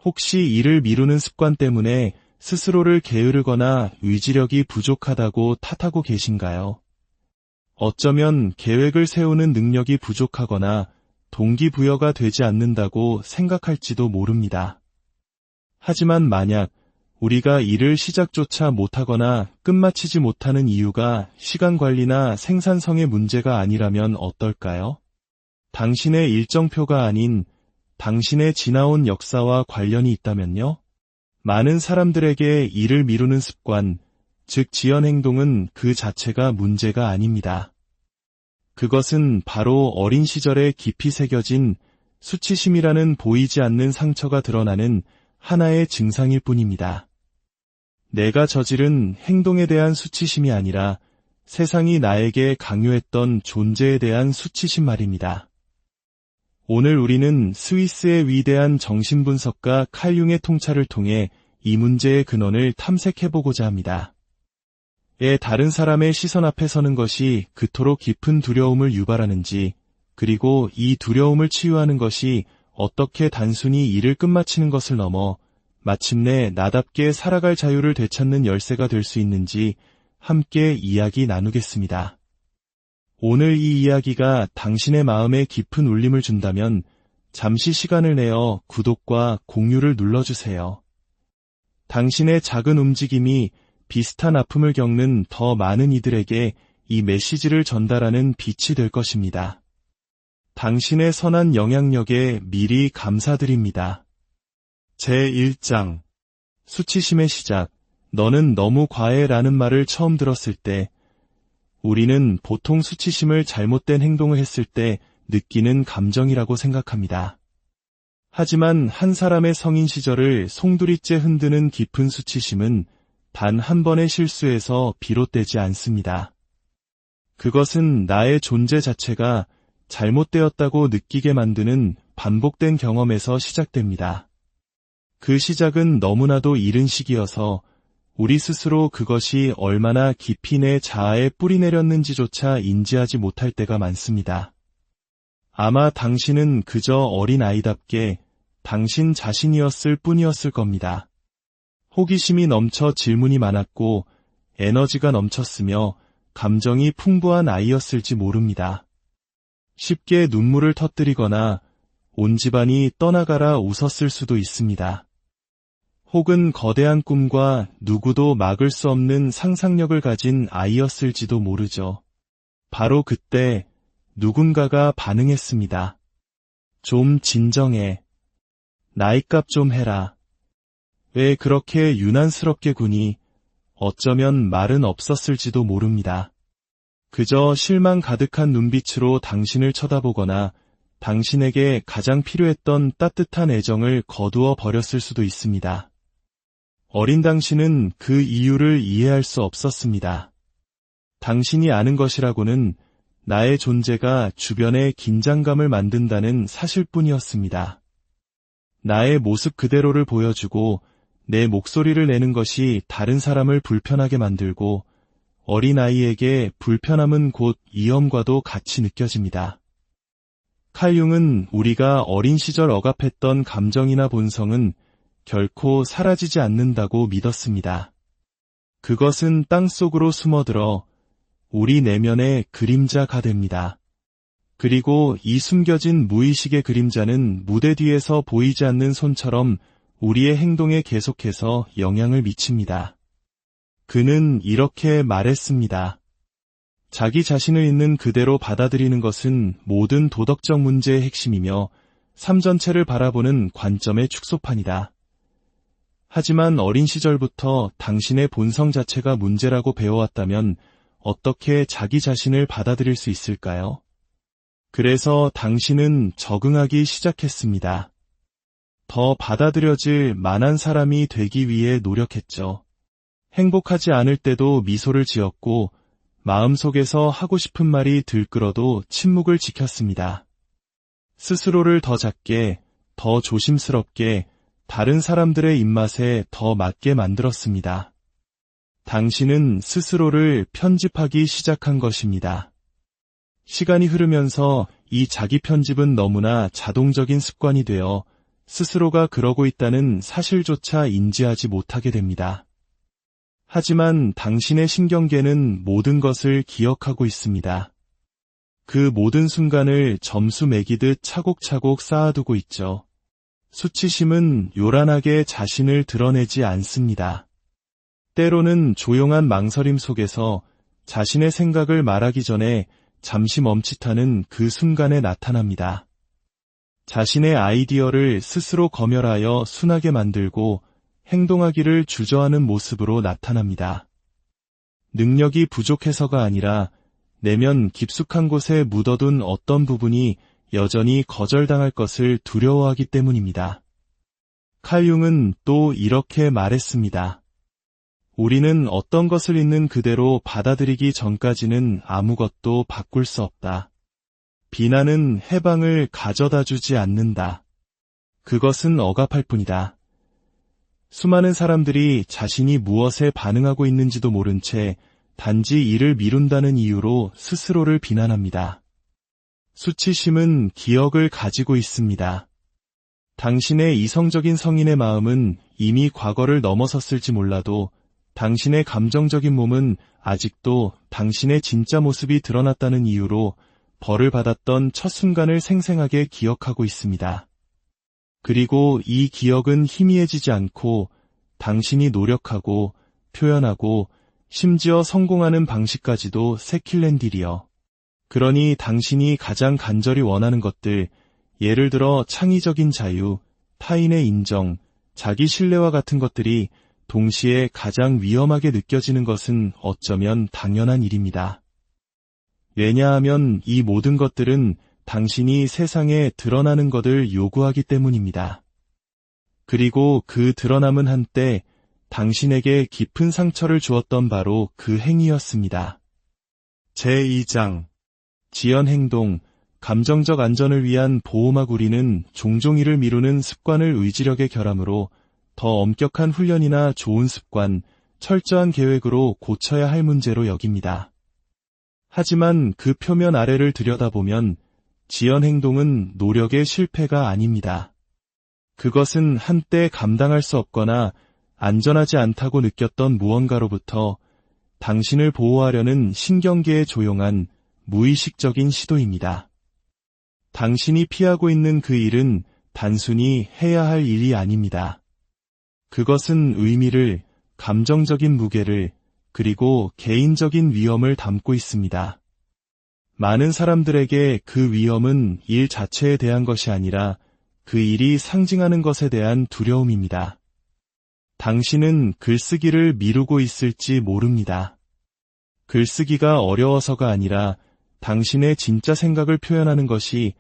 혹시 일을 미루는 습관 때문에 스스로를 게으르거나 의지력이 부족하다고 탓하고 계신가요? 어쩌면 계획을 세우는 능력이 부족하거나 동기부여가 되지 않는다고 생각할지도 모릅니다. 하지만 만약 우리가 일을 시작조차 못하거나 끝마치지 못하는 이유가 시간 관리나 생산성의 문제가 아니라면 어떨까요? 당신의 일정표가 아닌 당신의 지나온 역사와 관련이 있다면요? 많은 사람들에게 일을 미루는 습관, 즉 지연 행동은 그 자체가 문제가 아닙니다. 그것은 바로 어린 시절에 깊이 새겨진 수치심이라는 보이지 않는 상처가 드러나는 하나의 증상일 뿐입니다. 내가 저지른 행동에 대한 수치심이 아니라 세상이 나에게 강요했던 존재에 대한 수치심 말입니다. 오늘 우리는 스위스의 위대한 정신분석가 칼 융의 통찰을 통해 이 문제의 근원을 탐색해보고자 합니다. 다른 사람의 시선 앞에 서는 것이 그토록 깊은 두려움을 유발하는지, 그리고 이 두려움을 치유하는 것이 어떻게 단순히 일을 끝마치는 것을 넘어 마침내 나답게 살아갈 자유를 되찾는 열쇠가 될 수 있는지 함께 이야기 나누겠습니다. 오늘 이 이야기가 당신의 마음에 깊은 울림을 준다면 잠시 시간을 내어 구독과 공유를 눌러주세요. 당신의 작은 움직임이 비슷한 아픔을 겪는 더 많은 이들에게 이 메시지를 전달하는 빛이 될 것입니다. 당신의 선한 영향력에 미리 감사드립니다. 제1장 수치심의 시작. 너는 너무 과해라는 말을 처음 들었을 때 우리는 보통 수치심을 잘못된 행동을 했을 때 느끼는 감정이라고 생각합니다. 하지만 한 사람의 성인 시절을 송두리째 흔드는 깊은 수치심은 단 한 번의 실수에서 비롯되지 않습니다. 그것은 나의 존재 자체가 잘못되었다고 느끼게 만드는 반복된 경험에서 시작됩니다. 그 시작은 너무나도 이른 시기여서 우리 스스로 그것이 얼마나 깊이 내 자아에 뿌리내렸는지조차 인지하지 못할 때가 많습니다. 아마 당신은 그저 어린아이답게 당신 자신이었을 뿐이었을 겁니다. 호기심이 넘쳐 질문이 많았고 에너지가 넘쳤으며 감정이 풍부한 아이였을지 모릅니다. 쉽게 눈물을 터뜨리거나 온 집안이 떠나가라 웃었을 수도 있습니다. 혹은 거대한 꿈과 누구도 막을 수 없는 상상력을 가진 아이였을지도 모르죠. 바로 그때 누군가가 반응했습니다. 좀 진정해. 나이값 좀 해라. 왜 그렇게 유난스럽게 구니? 어쩌면 말은 없었을지도 모릅니다. 그저 실망 가득한 눈빛으로 당신을 쳐다보거나 당신에게 가장 필요했던 따뜻한 애정을 거두어 버렸을 수도 있습니다. 어린 당신은 그 이유를 이해할 수 없었습니다. 당신이 아는 것이라고는 나의 존재가 주변에 긴장감을 만든다는 사실뿐이었습니다. 나의 모습 그대로를 보여주고 내 목소리를 내는 것이 다른 사람을 불편하게 만들고 어린아이에게 불편함은 곧 위험과도 같이 느껴집니다. 칼 융은 우리가 어린 시절 억압했던 감정이나 본성은 결코 사라지지 않는다고 믿었습니다. 그것은 땅속으로 숨어들어 우리 내면의 그림자가 됩니다. 그리고 이 숨겨진 무의식의 그림자는 무대 뒤에서 보이지 않는 손처럼 우리의 행동에 계속해서 영향을 미칩니다. 그는 이렇게 말했습니다. 자기 자신을 있는 그대로 받아들이는 것은 모든 도덕적 문제의 핵심이며 삶 전체를 바라보는 관점의 축소판이다. 하지만 어린 시절부터 당신의 본성 자체가 문제라고 배워왔다면 어떻게 자기 자신을 받아들일 수 있을까요? 그래서 당신은 적응하기 시작했습니다. 더 받아들여질 만한 사람이 되기 위해 노력했죠. 행복하지 않을 때도 미소를 지었고 마음속에서 하고 싶은 말이 들끓어도 침묵을 지켰습니다. 스스로를 더 작게, 더 조심스럽게 다른 사람들의 입맛에 더 맞게 만들었습니다. 당신은 스스로를 편집하기 시작한 것입니다. 시간이 흐르면서 이 자기 편집은 너무나 자동적인 습관이 되어 스스로가 그러고 있다는 사실조차 인지하지 못하게 됩니다. 하지만 당신의 신경계는 모든 것을 기억하고 있습니다. 그 모든 순간을 점수 매기듯 차곡차곡 쌓아두고 있죠. 수치심은 요란하게 자신을 드러내지 않습니다. 때로는 조용한 망설임 속에서 자신의 생각을 말하기 전에 잠시 멈칫하는 그 순간에 나타납니다. 자신의 아이디어를 스스로 검열하여 순하게 만들고 행동하기를 주저하는 모습으로 나타납니다. 능력이 부족해서가 아니라 내면 깊숙한 곳에 묻어둔 어떤 부분이 여전히 거절당할 것을 두려워하기 때문입니다. 칼 융은 또 이렇게 말했습니다. 우리는 어떤 것을 있는 그대로 받아들이기 전까지는 아무것도 바꿀 수 없다. 비난은 해방을 가져다 주지 않는다. 그것은 억압할 뿐이다. 수많은 사람들이 자신이 무엇에 반응하고 있는지도 모른 채 단지 일을 미룬다는 이유로 스스로를 비난합니다. 수치심은 기억을 가지고 있습니다. 당신의 이성적인 성인의 마음은 이미 과거를 넘어섰을지 몰라도 당신의 감정적인 몸은 아직도 당신의 진짜 모습이 드러났다는 이유로 벌을 받았던 첫 순간을 생생하게 기억하고 있습니다. 그리고 이 기억은 희미해지지 않고 당신이 노력하고 표현하고 심지어 성공하는 방식까지도 새킬렌딜이여. 그러니 당신이 가장 간절히 원하는 것들, 예를 들어 창의적인 자유, 타인의 인정, 자기 신뢰와 같은 것들이 동시에 가장 위험하게 느껴지는 것은 어쩌면 당연한 일입니다. 왜냐하면 이 모든 것들은 당신이 세상에 드러나는 것을 요구하기 때문입니다. 그리고 그 드러남은 한때 당신에게 깊은 상처를 주었던 바로 그 행위였습니다. 제2장 지연 행동, 감정적 안전을 위한 보호막. 우리는 종종 이를 미루는 습관을 의지력의 결함으로 더 엄격한 훈련이나 좋은 습관, 철저한 계획으로 고쳐야 할 문제로 여깁니다. 하지만 그 표면 아래를 들여다보면 지연 행동은 노력의 실패가 아닙니다. 그것은 한때 감당할 수 없거나 안전하지 않다고 느꼈던 무언가로부터 당신을 보호하려는 신경계의 조용한 무의식적인 시도입니다. 당신이 피하고 있는 그 일은 단순히 해야 할 일이 아닙니다. 그것은 의미를, 감정적인 무게를, 그리고 개인적인 위험을 담고 있습니다. 많은 사람들에게 그 위험은 일 자체에 대한 것이 아니라 그 일이 상징하는 것에 대한 두려움입니다. 당신은 글쓰기를 미루고 있을지 모릅니다. 글쓰기가 어려워서가 아니라 당신의 진짜 생각을 표현하는 것이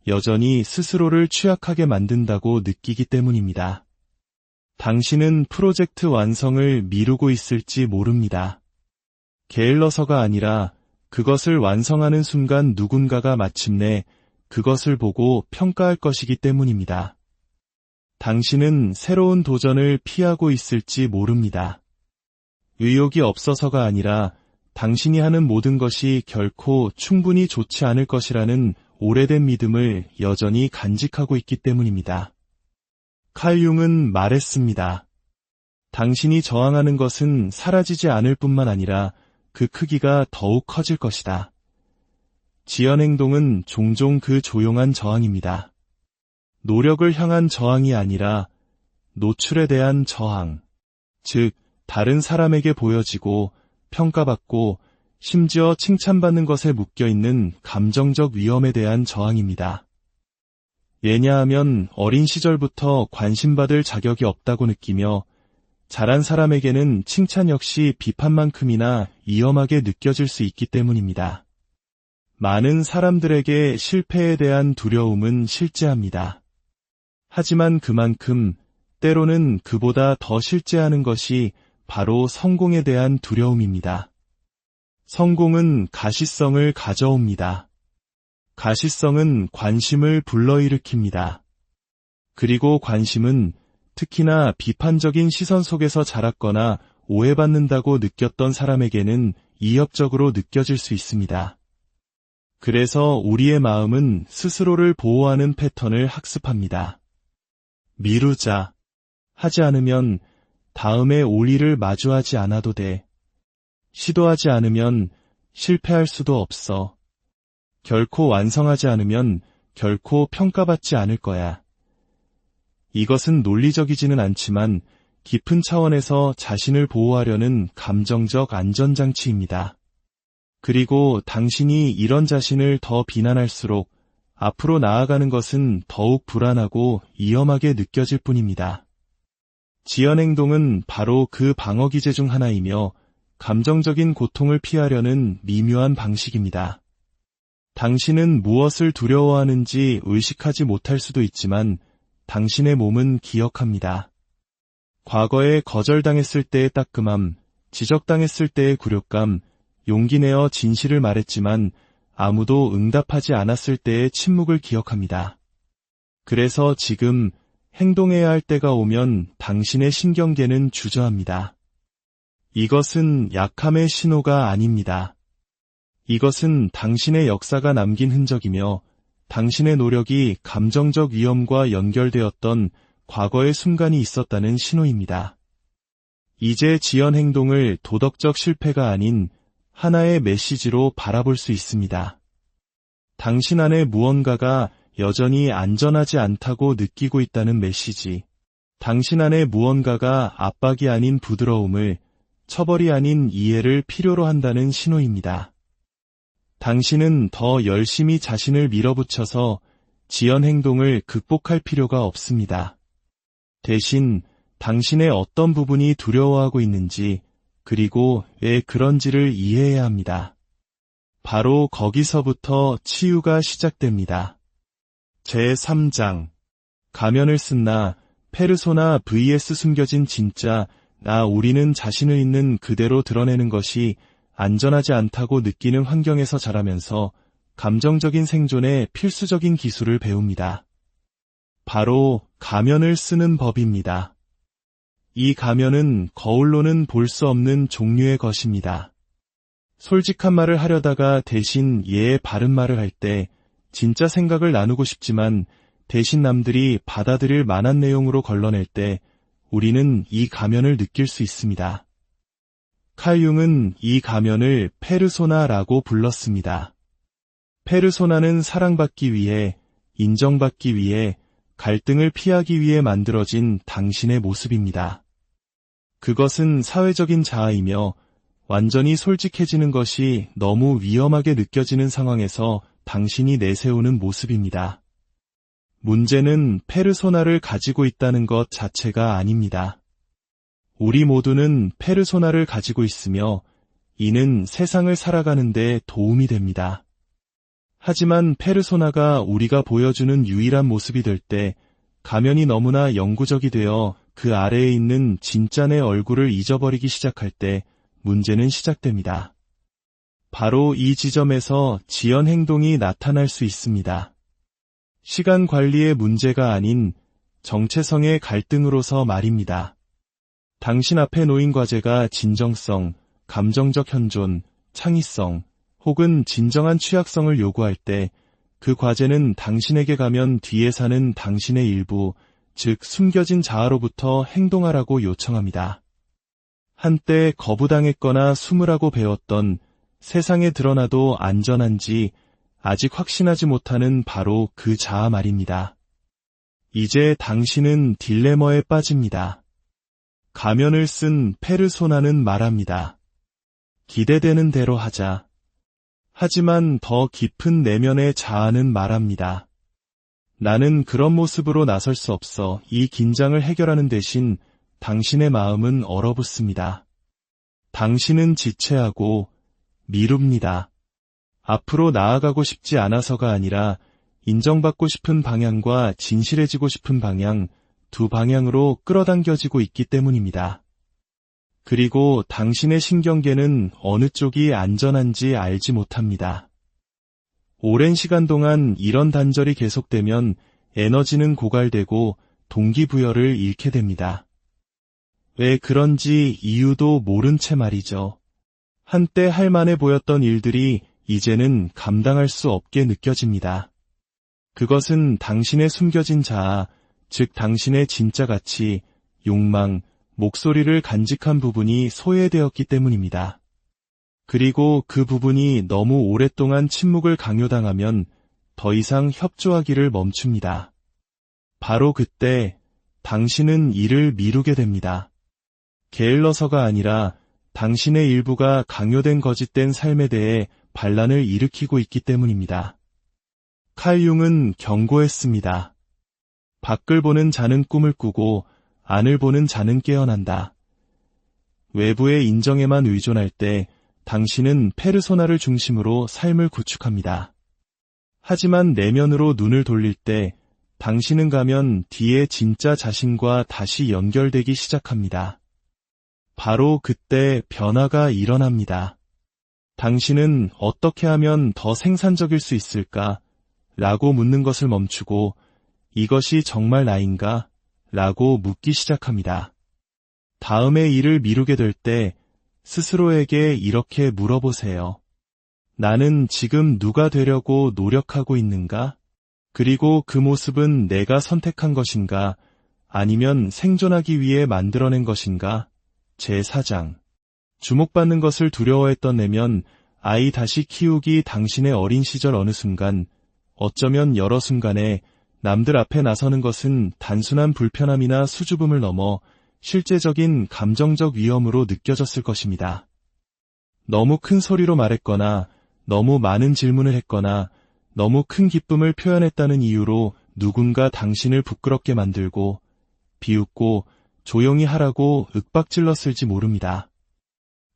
여전히 스스로를 취약하게 만든다고 느끼기 때문입니다. 당신은 프로젝트 완성을 미루고 있을지 모릅니다. 게을러서가 아니라 그것을 완성하는 순간 누군가가 마침내 그것을 보고 평가할 것이기 때문입니다. 당신은 새로운 도전을 피하고 있을지 모릅니다. 의욕이 없어서가 아니라 당신이 하는 모든 것이 결코 충분히 좋지 않을 것이라는 오래된 믿음을 여전히 간직하고 있기 때문입니다. 칼 융은 말했습니다. 당신이 저항하는 것은 사라지지 않을 뿐만 아니라 그 크기가 더욱 커질 것이다. 지연 행동은 종종 그 조용한 저항입니다. 노력을 향한 저항이 아니라 노출에 대한 저항, 즉 다른 사람에게 보여지고 평가받고 심지어 칭찬받는 것에 묶여있는 감정적 위험에 대한 저항입니다. 왜냐하면 어린 시절부터 관심받을 자격이 없다고 느끼며 자란 사람에게는 칭찬 역시 비판만큼이나 위험하게 느껴질 수 있기 때문입니다. 많은 사람들에게 실패에 대한 두려움은 실제합니다. 하지만 그만큼 때로는 그보다 더 실제하는 것이 바로 성공에 대한 두려움입니다. 성공은 가시성을 가져옵니다. 가시성은 관심을 불러일으킵니다. 그리고 관심은 특히나 비판적인 시선 속에서 자랐거나 오해받는다고 느꼈던 사람에게는 이협적으로 느껴질 수 있습니다. 그래서 우리의 마음은 스스로를 보호하는 패턴을 학습합니다. 미루자. 하지 않으면 다음에 올 일을 마주하지 않아도 돼. 시도하지 않으면 실패할 수도 없어. 결코 완성하지 않으면 결코 평가받지 않을 거야. 이것은 논리적이지는 않지만 깊은 차원에서 자신을 보호하려는 감정적 안전장치입니다. 그리고 당신이 이런 자신을 더 비난할수록 앞으로 나아가는 것은 더욱 불안하고 위험하게 느껴질 뿐입니다. 지연 행동은 바로 그 방어 기제 중 하나이며 감정적인 고통을 피하려는 미묘한 방식입니다. 당신은 무엇을 두려워하는지 의식하지 못할 수도 있지만 당신의 몸은 기억합니다. 과거에 거절당했을 때의 따끔함, 지적당했을 때의 굴욕감, 용기 내어 진실을 말했지만 아무도 응답하지 않았을 때의 침묵을 기억합니다. 그래서 지금 행동해야 할 때가 오면 당신의 신경계는 주저합니다. 이것은 약함의 신호가 아닙니다. 이것은 당신의 역사가 남긴 흔적이며 당신의 노력이 감정적 위험과 연결되었던 과거의 순간이 있었다는 신호입니다. 이제 지연 행동을 도덕적 실패가 아닌 하나의 메시지로 바라볼 수 있습니다. 당신 안에 무언가가 여전히 안전하지 않다고 느끼고 있다는 메시지. 당신 안에 무언가가 압박이 아닌 부드러움을, 처벌이 아닌 이해를 필요로 한다는 신호입니다. 당신은 더 열심히 자신을 밀어붙여서 지연 행동을 극복할 필요가 없습니다. 대신 당신의 어떤 부분이 두려워하고 있는지, 그리고 왜 그런지를 이해해야 합니다. 바로 거기서부터 치유가 시작됩니다. 제3장 가면을 쓴 나, 페르소나 vs 숨겨진 진짜 나. 우리는 자신을 있는 그대로 드러내는 것이 안전하지 않다고 느끼는 환경에서 자라면서 감정적인 생존의 필수적인 기술을 배웁니다. 바로 가면을 쓰는 법입니다. 이 가면은 거울로는 볼 수 없는 종류의 것입니다. 솔직한 말을 하려다가 대신 예의 바른 말을 할 때 진짜 생각을 나누고 싶지만 대신 남들이 받아들일 만한 내용으로 걸러낼 때 우리는 이 가면을 느낄 수 있습니다. 칼 융은 이 가면을 페르소나라고 불렀습니다. 페르소나는 사랑받기 위해, 인정받기 위해, 갈등을 피하기 위해 만들어진 당신의 모습입니다. 그것은 사회적인 자아이며 완전히 솔직해지는 것이 너무 위험하게 느껴지는 상황에서 당신이 내세우는 모습입니다. 문제는 페르소나를 가지고 있다는 것 자체가 아닙니다. 우리 모두는 페르소나를 가지고 있으며 이는 세상을 살아가는 데 도움이 됩니다. 하지만 페르소나가 우리가 보여주는 유일한 모습이 될 때 가면이 너무나 영구적이 되어 그 아래에 있는 진짜 내 얼굴을 잊어버리기 시작할 때 문제는 시작됩니다. 바로 이 지점에서 지연 행동이 나타날 수 있습니다. 시간 관리의 문제가 아닌 정체성의 갈등으로서 말입니다. 당신 앞에 놓인 과제가 진정성, 감정적 현존, 창의성, 혹은 진정한 취약성을 요구할 때 그 과제는 당신에게 가면 뒤에 사는 당신의 일부, 즉 숨겨진 자아로부터 행동하라고 요청합니다. 한때 거부당했거나 숨으라고 배웠던 세상에 드러나도 안전한지 아직 확신하지 못하는 바로 그 자아 말입니다. 이제 당신은 딜레마에 빠집니다. 가면을 쓴 페르소나는 말합니다. 기대되는 대로 하자. 하지만 더 깊은 내면의 자아는 말합니다. 나는 그런 모습으로 나설 수 없어. 이 긴장을 해결하는 대신 당신의 마음은 얼어붙습니다. 당신은 지체하고 미룹니다. 앞으로 나아가고 싶지 않아서가 아니라 인정받고 싶은 방향과 진실해지고 싶은 방향, 두 방향으로 끌어당겨지고 있기 때문입니다. 그리고 당신의 신경계는 어느 쪽이 안전한지 알지 못합니다. 오랜 시간 동안 이런 단절이 계속되면 에너지는 고갈되고 동기부여를 잃게 됩니다. 왜 그런지 이유도 모른 채 말이죠. 한때 할 만해 보였던 일들이 이제는 감당할 수 없게 느껴집니다. 그것은 당신의 숨겨진 자아, 즉 당신의 진짜 가치, 욕망, 목소리를 간직한 부분이 소외되었기 때문입니다. 그리고 그 부분이 너무 오랫동안 침묵을 강요당하면 더 이상 협조하기를 멈춥니다. 바로 그때 당신은 이를 미루게 됩니다. 게을러서가 아니라 당신의 일부가 강요된 거짓된 삶에 대해 반란을 일으키고 있기 때문입니다. 칼 융은 경고했습니다. 밖을 보는 자는 꿈을 꾸고 안을 보는 자는 깨어난다. 외부의 인정에만 의존할 때 당신은 페르소나를 중심으로 삶을 구축합니다. 하지만 내면으로 눈을 돌릴 때 당신은 가면 뒤에 진짜 자신과 다시 연결되기 시작합니다. 바로 그때 변화가 일어납니다. 당신은 어떻게 하면 더 생산적일 수 있을까? 라고 묻는 것을 멈추고 이것이 정말 나인가? 라고 묻기 시작합니다. 다음의 일을 미루게 될 때 스스로에게 이렇게 물어보세요. 나는 지금 누가 되려고 노력하고 있는가? 그리고 그 모습은 내가 선택한 것인가? 아니면 생존하기 위해 만들어낸 것인가? 제4장. 주목받는 것을 두려워했던 내면 아이 다시 키우기 당신의 어린 시절 어느 순간, 어쩌면 여러 순간에 남들 앞에 나서는 것은 단순한 불편함이나 수줍음을 넘어 실제적인 감정적 위험으로 느껴졌을 것입니다. 너무 큰 소리로 말했거나 너무 많은 질문을 했거나 너무 큰 기쁨을 표현했다는 이유로 누군가 당신을 부끄럽게 만들고 비웃고 조용히 하라고 윽박질렀을지 모릅니다.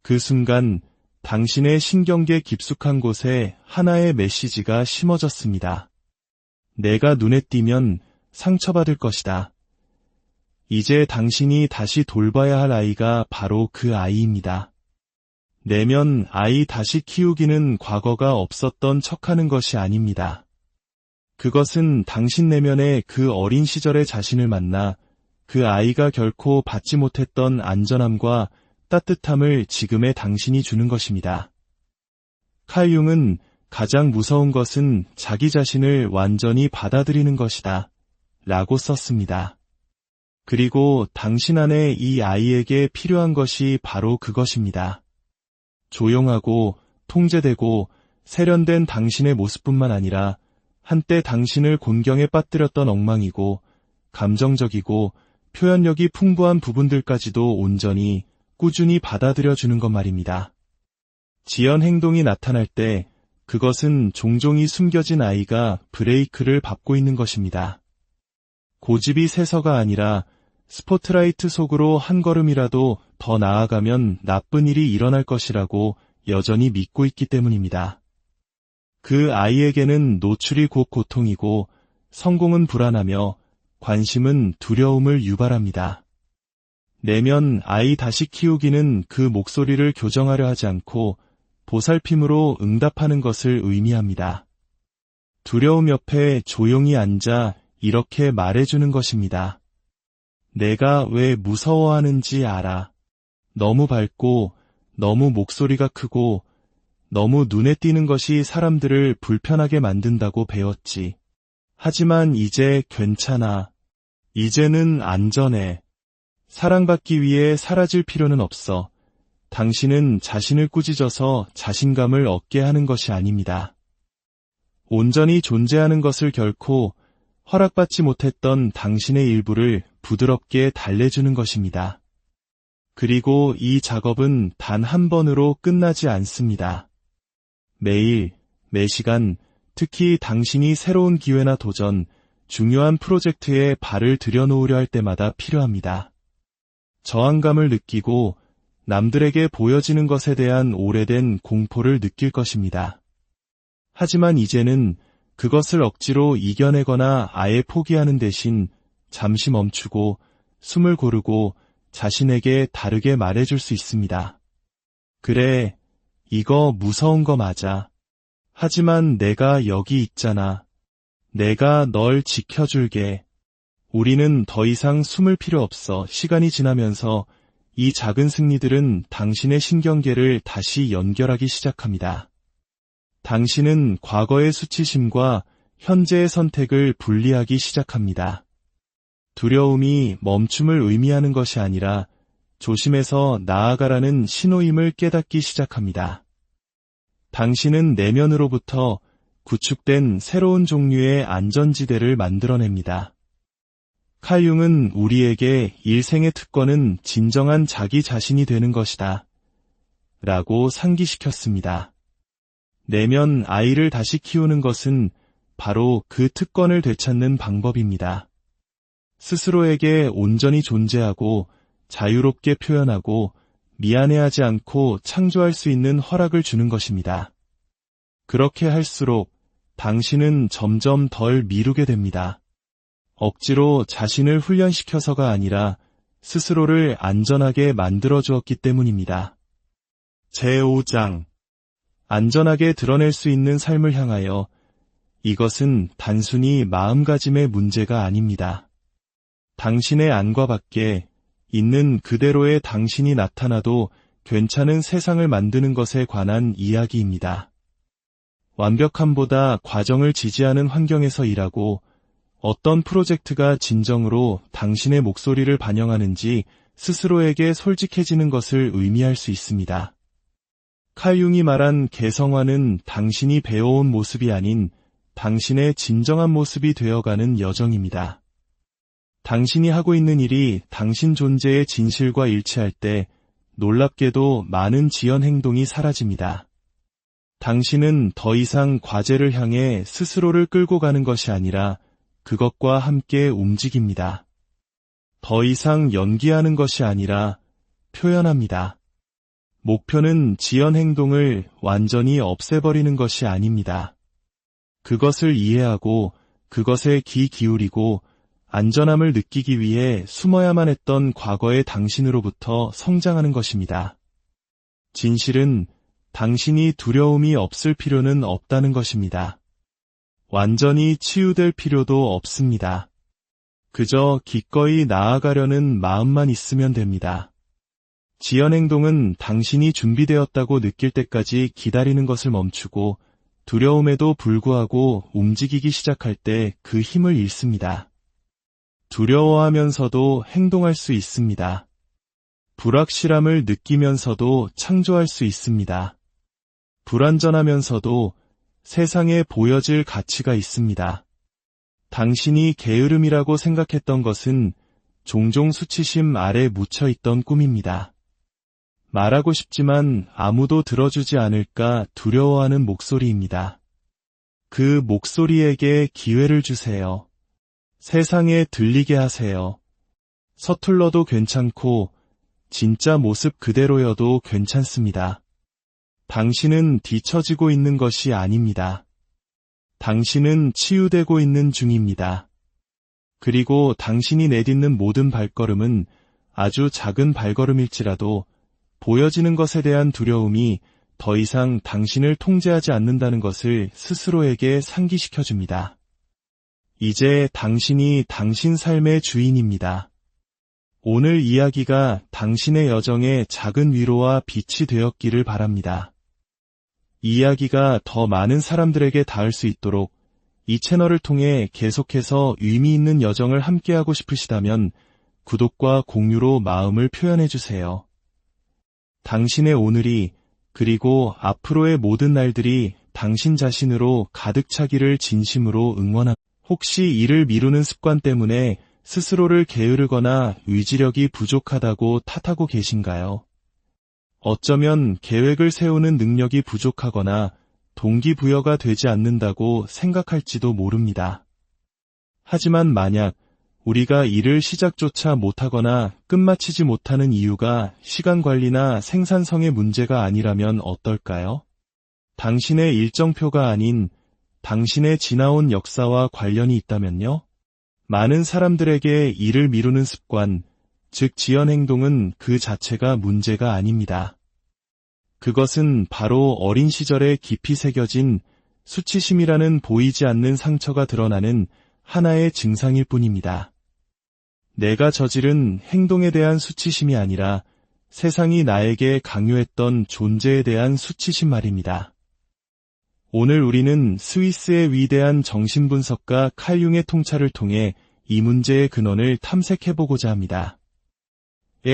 그 순간 당신의 신경계 깊숙한 곳에 하나의 메시지가 심어졌습니다. 내가 눈에 띄면 상처받을 것이다. 이제 당신이 다시 돌봐야 할 아이가 바로 그 아이입니다. 내면 아이 다시 키우기는 과거가 없었던 척하는 것이 아닙니다. 그것은 당신 내면의 그 어린 시절의 자신을 만나 그 아이가 결코 받지 못했던 안전함과 따뜻함을 지금의 당신이 주는 것입니다. 칼 융은 가장 무서운 것은 자기 자신을 완전히 받아들이는 것이다. 라고 썼습니다. 그리고 당신 안에 이 아이에게 필요한 것이 바로 그것입니다. 조용하고 통제되고 세련된 당신의 모습뿐만 아니라 한때 당신을 곤경에 빠뜨렸던 엉망이고 감정적이고 표현력이 풍부한 부분들까지도 온전히 꾸준히 받아들여주는 것 말입니다. 지연 행동이 나타날 때 그것은 종종 이 숨겨진 아이가 브레이크를 밟고 있는 것입니다. 고집이 세서가 아니라 스포트라이트 속으로 한 걸음이라도 더 나아가면 나쁜 일이 일어날 것이라고 여전히 믿고 있기 때문입니다. 그 아이에게는 노출이 곧 고통이고 성공은 불안하며 관심은 두려움을 유발합니다. 내면 아이 다시 키우기는 그 목소리를 교정하려 하지 않고 보살핌으로 응답하는 것을 의미합니다. 두려움 옆에 조용히 앉아 이렇게 말해주는 것입니다. 내가 왜 무서워하는지 알아. 너무 밝고 너무 목소리가 크고 너무 눈에 띄는 것이 사람들을 불편하게 만든다고 배웠지. 하지만 이제 괜찮아. 이제는 안전해. 사랑받기 위해 사라질 필요는 없어. 당신은 자신을 꾸짖어서 자신감을 얻게 하는 것이 아닙니다. 온전히 존재하는 것을 결코 허락받지 못했던 당신의 일부를 부드럽게 달래주는 것입니다. 그리고 이 작업은 단 한 번으로 끝나지 않습니다. 매일, 매시간, 특히 당신이 새로운 기회나 도전, 중요한 프로젝트에 발을 들여놓으려 할 때마다 필요합니다. 저항감을 느끼고 남들에게 보여지는 것에 대한 오래된 공포를 느낄 것입니다. 하지만 이제는 그것을 억지로 이겨내거나 아예 포기하는 대신 잠시 멈추고 숨을 고르고 자신에게 다르게 말해줄 수 있습니다. 그래, 이거 무서운 거 맞아. 하지만 내가 여기 있잖아. 내가 널 지켜줄게. 우리는 더 이상 숨을 필요 없어. 시간이 지나면서 이 작은 승리들은 당신의 신경계를 다시 연결하기 시작합니다. 당신은 과거의 수치심과 현재의 선택을 분리하기 시작합니다. 두려움이 멈춤을 의미하는 것이 아니라 조심해서 나아가라는 신호임을 깨닫기 시작합니다. 당신은 내면으로부터 구축된 새로운 종류의 안전지대를 만들어냅니다. 칼 융은 우리에게 일생의 특권은 진정한 자기 자신이 되는 것이다 라고 상기시켰습니다. 내면 아이를 다시 키우는 것은 바로 그 특권을 되찾는 방법입니다. 스스로에게 온전히 존재하고 자유롭게 표현하고 미안해하지 않고 창조할 수 있는 허락을 주는 것입니다. 그렇게 할수록 당신은 점점 덜 미루게 됩니다. 억지로 자신을 훈련시켜서가 아니라 스스로를 안전하게 만들어 주었기 때문입니다. 제5장 안전하게 드러낼 수 있는 삶을 향하여 이것은 단순히 마음가짐의 문제가 아닙니다. 당신의 안과 밖에 있는 그대로의 당신이 나타나도 괜찮은 세상을 만드는 것에 관한 이야기입니다. 완벽함보다 과정을 지지하는 환경에서 일하고 어떤 프로젝트가 진정으로 당신의 목소리를 반영하는지 스스로에게 솔직해지는 것을 의미할 수 있습니다. 칼 융이 말한 개성화는 당신이 배워온 모습이 아닌 당신의 진정한 모습이 되어가는 여정입니다. 당신이 하고 있는 일이 당신 존재의 진실과 일치할 때 놀랍게도 많은 지연 행동이 사라집니다. 당신은 더 이상 과제를 향해 스스로를 끌고 가는 것이 아니라 그것과 함께 움직입니다. 더 이상 연기하는 것이 아니라 표현합니다. 목표는 지연 행동을 완전히 없애버리는 것이 아닙니다. 그것을 이해하고 그것에 귀 기울이고 안전함을 느끼기 위해 숨어야만 했던 과거의 당신으로부터 성장하는 것입니다. 진실은 당신이 두려움이 없을 필요는 없다는 것입니다. 완전히 치유될 필요도 없습니다. 그저 기꺼이 나아가려는 마음만 있으면 됩니다. 지연 행동은 당신이 준비되었다고 느낄 때까지 기다리는 것을 멈추고 두려움에도 불구하고 움직이기 시작할 때 그 힘을 잃습니다. 두려워하면서도 행동할 수 있습니다. 불확실함을 느끼면서도 창조할 수 있습니다. 불완전하면서도 세상에 보여질 가치가 있습니다. 당신이 게으름이라고 생각했던 것은 종종 수치심 아래 묻혀있던 꿈입니다. 말하고 싶지만 아무도 들어주지 않을까 두려워하는 목소리입니다. 그 목소리에게 기회를 주세요. 세상에 들리게 하세요. 서툴러도 괜찮고 진짜 모습 그대로여도 괜찮습니다. 당신은 뒤처지고 있는 것이 아닙니다. 당신은 치유되고 있는 중입니다. 그리고 당신이 내딛는 모든 발걸음은 아주 작은 발걸음일지라도 보여지는 것에 대한 두려움이 더 이상 당신을 통제하지 않는다는 것을 스스로에게 상기시켜줍니다. 이제 당신이 당신 삶의 주인입니다. 오늘 이야기가 당신의 여정에 작은 위로와 빛이 되었기를 바랍니다. 이 이야기가 더 많은 사람들에게 닿을 수 있도록 이 채널을 통해 계속해서 의미 있는 여정을 함께하고 싶으시다면 구독과 공유로 마음을 표현해주세요. 당신의 오늘이 그리고 앞으로의 모든 날들이 당신 자신으로 가득 차기를 진심으로 응원합니다. 혹시 일을 미루는 습관 때문에 스스로를 게으르거나 의지력이 부족하다고 탓하고 계신가요? 어쩌면 계획을 세우는 능력이 부족하거나 동기부여가 되지 않는다고 생각할지도 모릅니다. 하지만 만약 우리가 일을 시작조차 못하거나 끝마치지 못하는 이유가 시간 관리나 생산성의 문제가 아니라면 어떨까요? 당신의 일정표가 아닌 당신의 지나온 역사와 관련이 있다면요? 많은 사람들에게 일을 미루는 습관, 즉 지연 행동은 그 자체가 문제가 아닙니다. 그것은 바로 어린 시절에 깊이 새겨진 수치심이라는 보이지 않는 상처가 드러나는 하나의 증상일 뿐입니다. 내가 저지른 행동에 대한 수치심이 아니라 세상이 나에게 강요했던 존재에 대한 수치심 말입니다. 오늘 우리는 스위스의 위대한 정신분석가 칼 융의 통찰을 통해 이 문제의 근원을 탐색해보고자 합니다.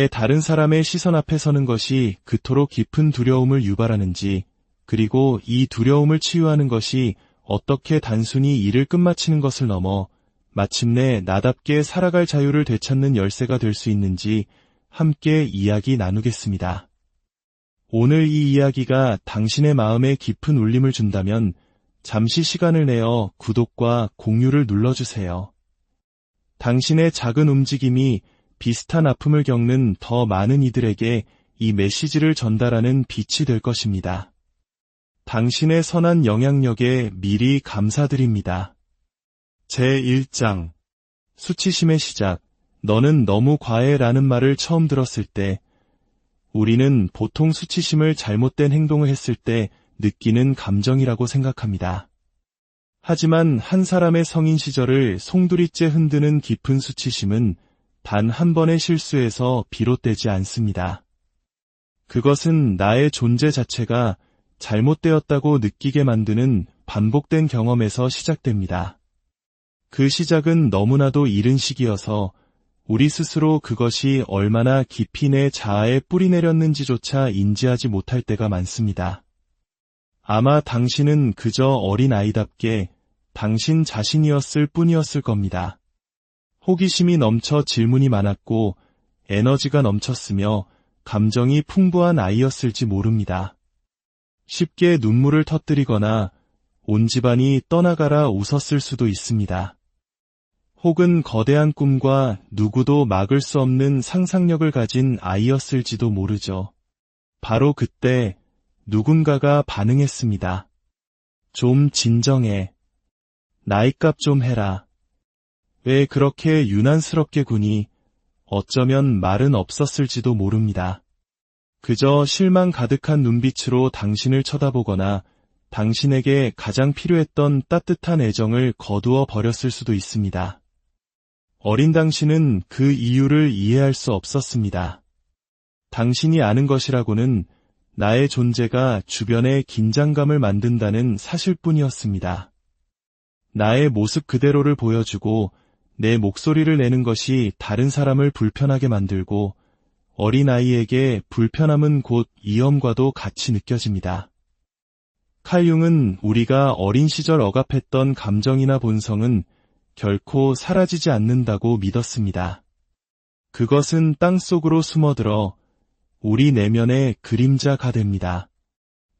다른 사람의 시선 앞에 서는 것이 그토록 깊은 두려움을 유발하는지, 그리고 이 두려움을 치유하는 것이 어떻게 단순히 일을 끝마치는 것을 넘어 마침내 나답게 살아갈 자유를 되찾는 열쇠가 될 수 있는지 함께 이야기 나누겠습니다. 오늘 이 이야기가 당신의 마음에 깊은 울림을 준다면 잠시 시간을 내어 구독과 공유를 눌러주세요. 당신의 작은 움직임이 비슷한 아픔을 겪는 더 많은 이들에게 이 메시지를 전달하는 빛이 될 것입니다. 당신의 선한 영향력에 미리 감사드립니다. 제1장 수치심의 시작. 너는 너무 과해라는 말을 처음 들었을 때 우리는 보통 수치심을 잘못된 행동을 했을 때 느끼는 감정이라고 생각합니다. 하지만 한 사람의 성인 시절을 송두리째 흔드는 깊은 수치심은 단 한 번의 실수에서 비롯되지 않습니다. 그것은 나의 존재 자체가 잘못되었다고 느끼게 만드는 반복된 경험에서 시작됩니다. 그 시작은 너무나도 이른 시기여서 우리 스스로 그것이 얼마나 깊이 내 자아에 뿌리내렸는지조차 인지하지 못할 때가 많습니다. 아마 당신은 그저 어린아이답게 당신 자신이었을 뿐이었을 겁니다. 호기심이 넘쳐 질문이 많았고 에너지가 넘쳤으며 감정이 풍부한 아이였을지 모릅니다. 쉽게 눈물을 터뜨리거나 온 집안이 떠나가라 웃었을 수도 있습니다. 혹은 거대한 꿈과 누구도 막을 수 없는 상상력을 가진 아이였을지도 모르죠. 바로 그때 누군가가 반응했습니다. 좀 진정해. 나이값 좀 해라. 왜 그렇게 유난스럽게 구니? 어쩌면 말은 없었을지도 모릅니다. 그저 실망 가득한 눈빛으로 당신을 쳐다보거나 당신에게 가장 필요했던 따뜻한 애정을 거두어 버렸을 수도 있습니다. 어린 당신은 그 이유를 이해할 수 없었습니다. 당신이 아는 것이라고는 나의 존재가 주변에 긴장감을 만든다는 사실뿐이었습니다. 나의 모습 그대로를 보여주고 내 목소리를 내는 것이 다른 사람을 불편하게 만들고 어린아이에게 불편함은 곧 위험과도 같이 느껴집니다. 칼 융은 우리가 어린 시절 억압했던 감정이나 본성은 결코 사라지지 않는다고 믿었습니다. 그것은 땅속으로 숨어들어 우리 내면의 그림자가 됩니다.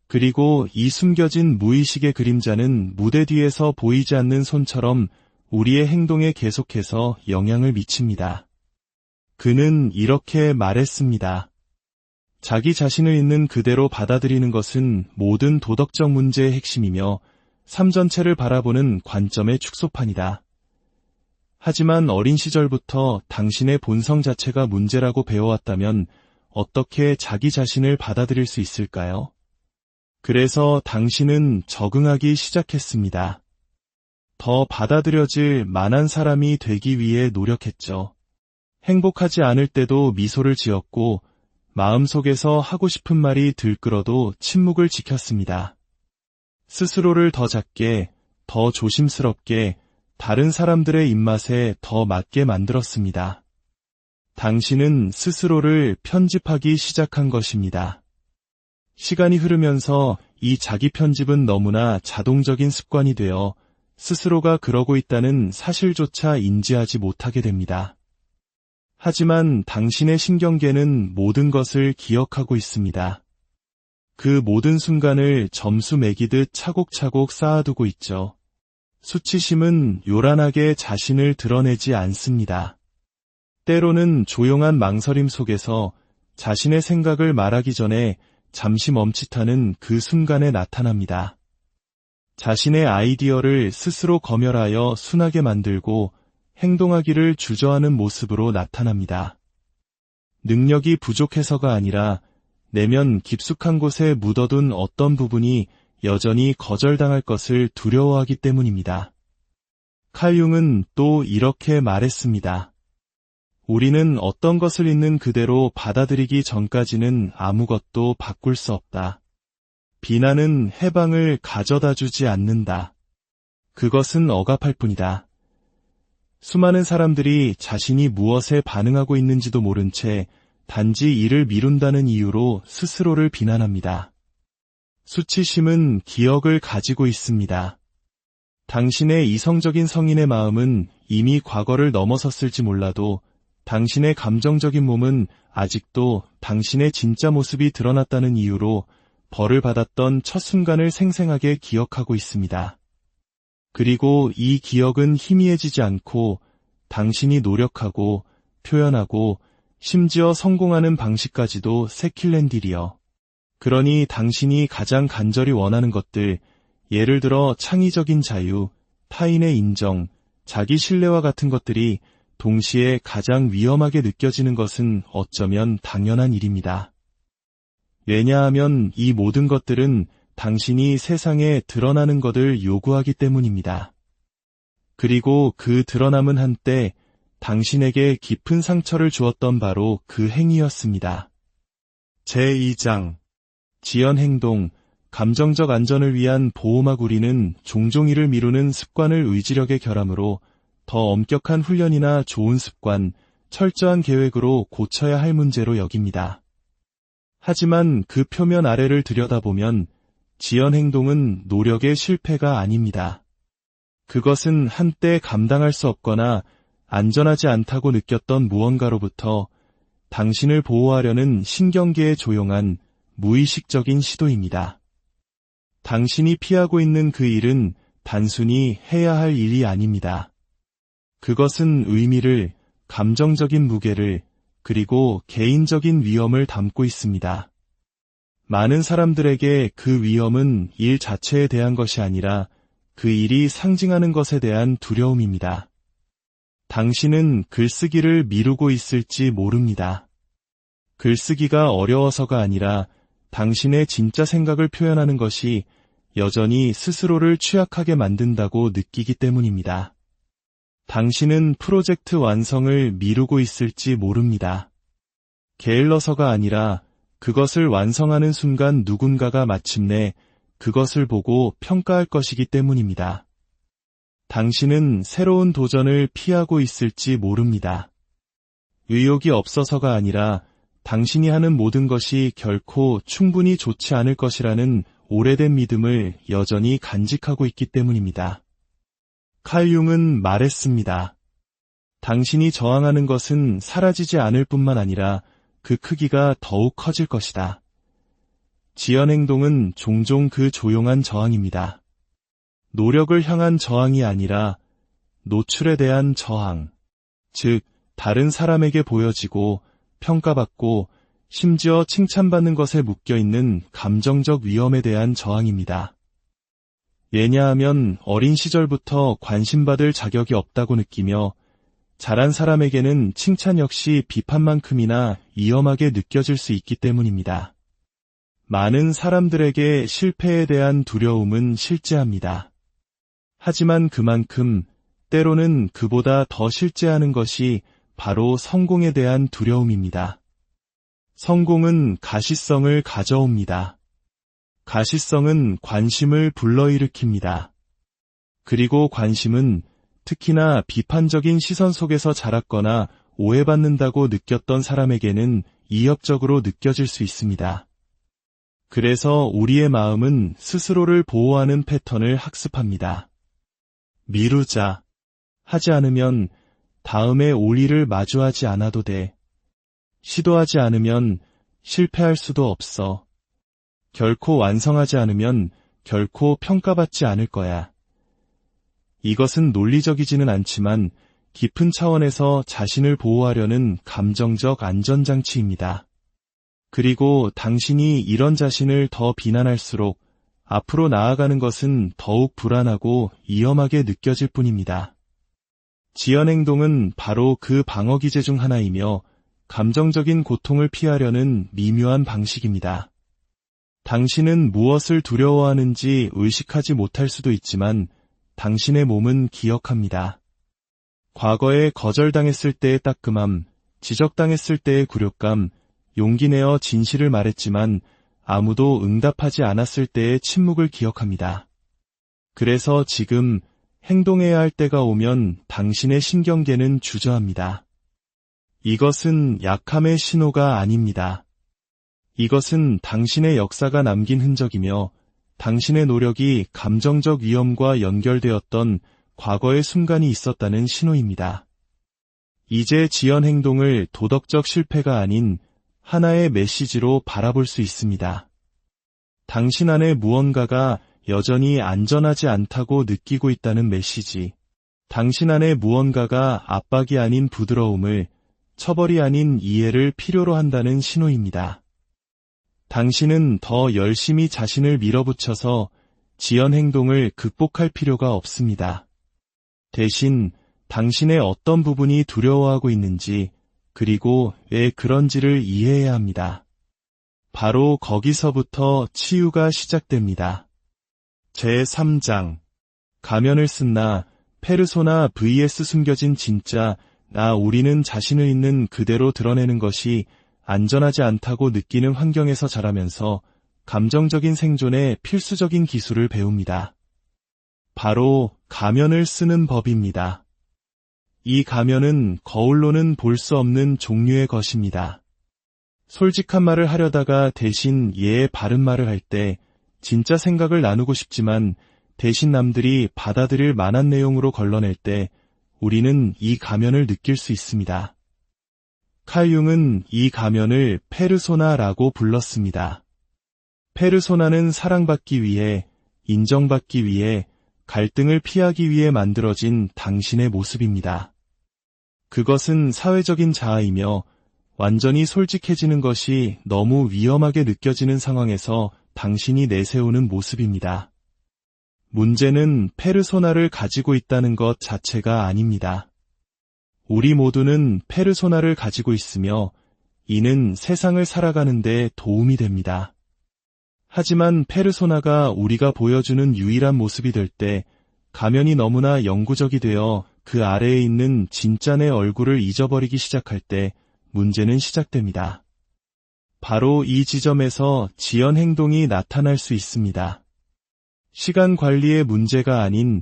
그리고 이 숨겨진 무의식의 그림자는 무대 뒤에서 보이지 않는 손처럼 우리의 행동에 계속해서 영향을 미칩니다. 그는 이렇게 말했습니다. 자기 자신을 있는 그대로 받아들이는 것은 모든 도덕적 문제의 핵심이며 삶 전체를 바라보는 관점의 축소판이다. 하지만 어린 시절부터 당신의 본성 자체가 문제라고 배워왔다면 어떻게 자기 자신을 받아들일 수 있을까요? 그래서 당신은 적응하기 시작했습니다. 더 받아들여질 만한 사람이 되기 위해 노력했죠. 행복하지 않을 때도 미소를 지었고 마음속에서 하고 싶은 말이 들끓어도 침묵을 지켰습니다. 스스로를 더 작게, 더 조심스럽게 다른 사람들의 입맛에 더 맞게 만들었습니다. 당신은 스스로를 편집하기 시작한 것입니다. 시간이 흐르면서 이 자기 편집은 너무나 자동적인 습관이 되어 스스로가 그러고 있다는 사실조차 인지하지 못하게 됩니다. 하지만 당신의 신경계는 모든 것을 기억하고 있습니다. 그 모든 순간을 점수 매기듯 차곡차곡 쌓아두고 있죠. 수치심은 요란하게 자신을 드러내지 않습니다. 때로는 조용한 망설임 속에서 자신의 생각을 말하기 전에 잠시 멈칫하는 그 순간에 나타납니다. 자신의 아이디어를 스스로 검열하여 순하게 만들고 행동하기를 주저하는 모습으로 나타납니다. 능력이 부족해서가 아니라 내면 깊숙한 곳에 묻어둔 어떤 부분이 여전히 거절당할 것을 두려워하기 때문입니다. 칼 융은 또 이렇게 말했습니다. 우리는 어떤 것을 있는 그대로 받아들이기 전까지는 아무것도 바꿀 수 없다. 비난은 해방을 가져다 주지 않는다. 그것은 억압할 뿐이다. 수많은 사람들이 자신이 무엇에 반응하고 있는지도 모른 채 단지 이를 미룬다는 이유로 스스로를 비난합니다. 수치심은 기억을 가지고 있습니다. 당신의 이성적인 성인의 마음은 이미 과거를 넘어섰을지 몰라도 당신의 감정적인 몸은 아직도 당신의 진짜 모습이 드러났다는 이유로 벌을 받았던 첫 순간을 생생하게 기억하고 있습니다. 그리고 이 기억은 희미해지지 않고 당신이 노력하고 표현하고 심지어 성공하는 방식까지도 새킬렌딜이여. 그러니 당신이 가장 간절히 원하는 것들, 예를 들어 창의적인 자유, 타인의 인정, 자기 신뢰와 같은 것들이 동시에 가장 위험하게 느껴지는 것은 어쩌면 당연한 일입니다. 왜냐하면 이 모든 것들은 당신이 세상에 드러나는 것을 요구하기 때문입니다. 그리고 그 드러남은 한때 당신에게 깊은 상처를 주었던 바로 그 행위였습니다. 제2장 지연 행동, 감정적 안전을 위한 보호막. 우리는 종종 이를 미루는 습관을 의지력의 결함으로 더 엄격한 훈련이나 좋은 습관, 철저한 계획으로 고쳐야 할 문제로 여깁니다. 하지만 그 표면 아래를 들여다보면 지연 행동은 노력의 실패가 아닙니다. 그것은 한때 감당할 수 없거나 안전하지 않다고 느꼈던 무언가로부터 당신을 보호하려는 신경계의 조용한 무의식적인 시도입니다. 당신이 피하고 있는 그 일은 단순히 해야 할 일이 아닙니다. 그것은 의미를, 감정적인 무게를, 그리고 개인적인 위험을 담고 있습니다. 많은 사람들에게 그 위험은 일 자체에 대한 것이 아니라 그 일이 상징하는 것에 대한 두려움입니다. 당신은 글쓰기를 미루고 있을지 모릅니다. 글쓰기가 어려워서가 아니라 당신의 진짜 생각을 표현하는 것이 여전히 스스로를 취약하게 만든다고 느끼기 때문입니다. 당신은 프로젝트 완성을 미루고 있을지 모릅니다. 게을러서가 아니라 그것을 완성하는 순간 누군가가 마침내 그것을 보고 평가할 것이기 때문입니다. 당신은 새로운 도전을 피하고 있을지 모릅니다. 의욕이 없어서가 아니라 당신이 하는 모든 것이 결코 충분히 좋지 않을 것이라는 오래된 믿음을 여전히 간직하고 있기 때문입니다. 칼 융은 말했습니다. 당신이 저항하는 것은 사라지지 않을 뿐만 아니라 그 크기가 더욱 커질 것이다. 지연 행동은 종종 그 조용한 저항입니다. 노력을 향한 저항이 아니라 노출에 대한 저항, 즉 다른 사람에게 보여지고 평가받고 심지어 칭찬받는 것에 묶여있는 감정적 위험에 대한 저항입니다. 왜냐하면 어린 시절부터 관심받을 자격이 없다고 느끼며 자란 사람에게는 칭찬 역시 비판만큼이나 위험하게 느껴질 수 있기 때문입니다. 많은 사람들에게 실패에 대한 두려움은 실제합니다. 하지만 그만큼 때로는 그보다 더 실제하는 것이 바로 성공에 대한 두려움입니다. 성공은 가시성을 가져옵니다. 가시성은 관심을 불러일으킵니다. 그리고 관심은 특히나 비판적인 시선 속에서 자랐거나 오해받는다고 느꼈던 사람에게는 이협적으로 느껴질 수 있습니다. 그래서 우리의 마음은 스스로를 보호하는 패턴을 학습합니다. 미루자. 하지 않으면 다음에 올 일을 마주하지 않아도 돼. 시도하지 않으면 실패할 수도 없어. 결코 완성하지 않으면 결코 평가받지 않을 거야. 이것은 논리적이지는 않지만 깊은 차원에서 자신을 보호하려는 감정적 안전장치입니다. 그리고 당신이 이런 자신을 더 비난할수록 앞으로 나아가는 것은 더욱 불안하고 위험하게 느껴질 뿐입니다. 지연 행동은 바로 그 방어기제 중 하나이며 감정적인 고통을 피하려는 미묘한 방식입니다. 당신은 무엇을 두려워하는지 의식하지 못할 수도 있지만 당신의 몸은 기억합니다. 과거에 거절당했을 때의 따끔함, 지적당했을 때의 굴욕감, 용기 내어 진실을 말했지만 아무도 응답하지 않았을 때의 침묵을 기억합니다. 그래서 지금 행동해야 할 때가 오면 당신의 신경계는 주저합니다. 이것은 약함의 신호가 아닙니다. 이것은 당신의 역사가 남긴 흔적이며 당신의 노력이 감정적 위험과 연결되었던 과거의 순간이 있었다는 신호입니다. 이제 지연 행동을 도덕적 실패가 아닌 하나의 메시지로 바라볼 수 있습니다. 당신 안에 무언가가 여전히 안전하지 않다고 느끼고 있다는 메시지. 당신 안에 무언가가 압박이 아닌 부드러움을, 처벌이 아닌 이해를 필요로 한다는 신호입니다. 당신은 더 열심히 자신을 밀어붙여서 지연 행동을 극복할 필요가 없습니다. 대신 당신의 어떤 부분이 두려워하고 있는지, 그리고 왜 그런지를 이해해야 합니다. 바로 거기서부터 치유가 시작됩니다. 제3장 가면을 쓴 나, 페르소나 vs 숨겨진 진짜 나. 우리는 자신을 있는 그대로 드러내는 것이 안전하지 않다고 느끼는 환경에서 자라면서 감정적인 생존의 필수적인 기술을 배웁니다. 바로 가면을 쓰는 법입니다. 이 가면은 거울로는 볼 수 없는 종류의 것입니다. 솔직한 말을 하려다가 대신 예의 바른 말을 할 때, 진짜 생각을 나누고 싶지만 대신 남들이 받아들일 만한 내용으로 걸러낼 때 우리는 이 가면을 느낄 수 있습니다. 칼 융은 이 가면을 페르소나라고 불렀습니다. 페르소나는 사랑받기 위해, 인정받기 위해, 갈등을 피하기 위해 만들어진 당신의 모습입니다. 그것은 사회적인 자아이며 완전히 솔직해지는 것이 너무 위험하게 느껴지는 상황에서 당신이 내세우는 모습입니다. 문제는 페르소나를 가지고 있다는 것 자체가 아닙니다. 우리 모두는 페르소나를 가지고 있으며 이는 세상을 살아가는 데 도움이 됩니다. 하지만 페르소나가 우리가 보여주는 유일한 모습이 될 때 가면이 너무나 영구적이 되어 그 아래에 있는 진짜 내 얼굴을 잊어버리기 시작할 때 문제는 시작됩니다. 바로 이 지점에서 지연 행동이 나타날 수 있습니다. 시간 관리의 문제가 아닌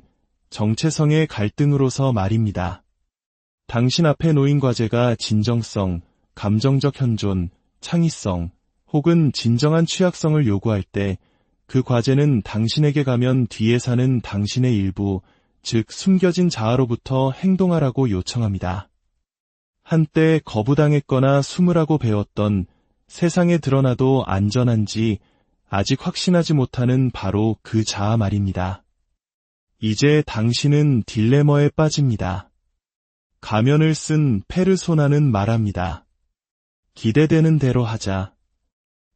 정체성의 갈등으로서 말입니다. 당신 앞에 놓인 과제가 진정성, 감정적 현존, 창의성, 혹은 진정한 취약성을 요구할 때 그 과제는 당신에게 가면 뒤에 사는 당신의 일부, 즉 숨겨진 자아로부터 행동하라고 요청합니다. 한때 거부당했거나 숨으라고 배웠던, 세상에 드러나도 안전한지 아직 확신하지 못하는 바로 그 자아 말입니다. 이제 당신은 딜레마에 빠집니다. 가면을 쓴 페르소나는 말합니다. 기대되는 대로 하자.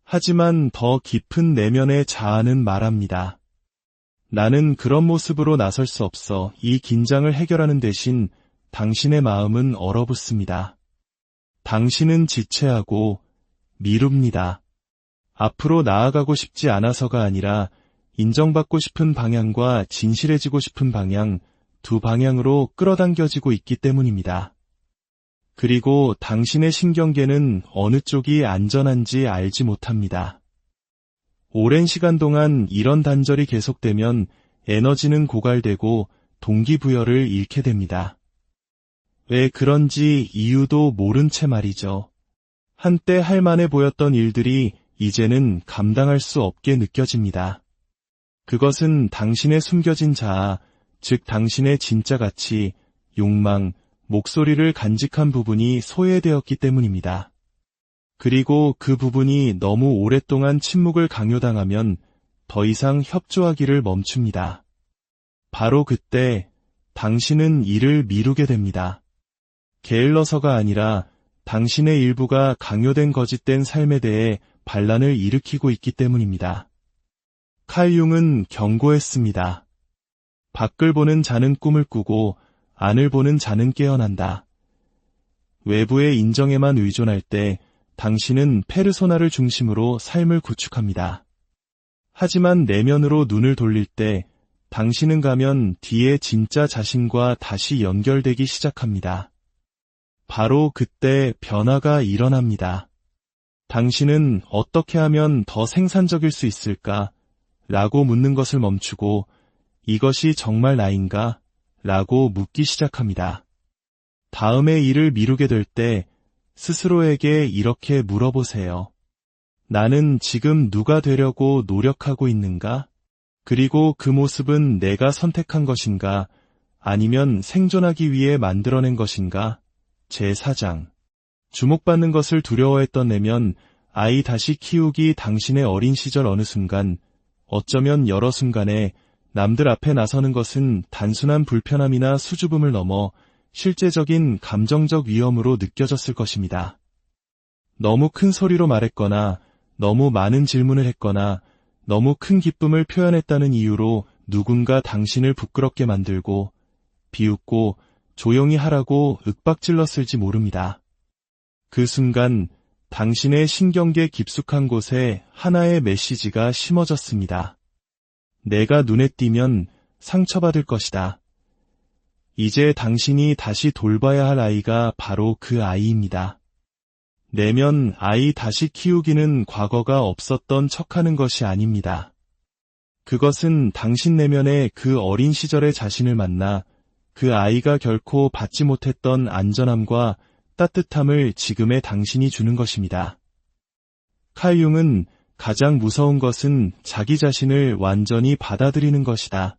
하지만 더 깊은 내면의 자아는 말합니다. 나는 그런 모습으로 나설 수 없어. 이 긴장을 해결하는 대신 당신의 마음은 얼어붙습니다. 당신은 지체하고 미룹니다. 앞으로 나아가고 싶지 않아서가 아니라 인정받고 싶은 방향과 진실해지고 싶은 방향, 두 방향으로 끌어당겨지고 있기 때문입니다. 그리고 당신의 신경계는 어느 쪽이 안전한지 알지 못합니다. 오랜 시간 동안 이런 단절이 계속되면 에너지는 고갈되고 동기부여를 잃게 됩니다. 왜 그런지 이유도 모른 채 말이죠. 한때 할 만해 보였던 일들이 이제는 감당할 수 없게 느껴집니다. 그것은 당신의 숨겨진 자아, 즉 당신의 진짜 가치, 욕망, 목소리를 간직한 부분이 소외되었기 때문입니다. 그리고 그 부분이 너무 오랫동안 침묵을 강요당하면 더 이상 협조하기를 멈춥니다. 바로 그때 당신은 이를 미루게 됩니다. 게을러서가 아니라 당신의 일부가 강요된 거짓된 삶에 대해 반란을 일으키고 있기 때문입니다. 칼 융은 경고했습니다. 밖을 보는 자는 꿈을 꾸고 안을 보는 자는 깨어난다. 외부의 인정에만 의존할 때 당신은 페르소나를 중심으로 삶을 구축합니다. 하지만 내면으로 눈을 돌릴 때 당신은 가면 뒤에 진짜 자신과 다시 연결되기 시작합니다. 바로 그때 변화가 일어납니다. 당신은 어떻게 하면 더 생산적일 수 있을까? 라고 묻는 것을 멈추고 이것이 정말 나인가? 라고 묻기 시작합니다. 다음에 일을 미루게 될 때 스스로에게 이렇게 물어보세요. 나는 지금 누가 되려고 노력하고 있는가? 그리고 그 모습은 내가 선택한 것인가? 아니면 생존하기 위해 만들어낸 것인가? 제4장. 주목받는 것을 두려워했던 내면 아이 다시 키우기 당신의 어린 시절 어느 순간, 어쩌면 여러 순간에 남들 앞에 나서는 것은 단순한 불편함이나 수줍음을 넘어 실제적인 감정적 위험으로 느껴졌을 것입니다. 너무 큰 소리로 말했거나 너무 많은 질문을 했거나 너무 큰 기쁨을 표현했다는 이유로 누군가 당신을 부끄럽게 만들고 비웃고 조용히 하라고 윽박질렀을지 모릅니다. 그 순간 당신의 신경계 깊숙한 곳에 하나의 메시지가 심어졌습니다. 내가 눈에 띄면 상처받을 것이다. 이제 당신이 다시 돌봐야 할 아이가 바로 그 아이입니다. 내면 아이 다시 키우기는 과거가 없었던 척하는 것이 아닙니다. 그것은 당신 내면의 그 어린 시절의 자신을 만나 그 아이가 결코 받지 못했던 안전함과 따뜻함을 지금의 당신이 주는 것입니다. 칼 융은 가장 무서운 것은 자기 자신을 완전히 받아들이는 것이다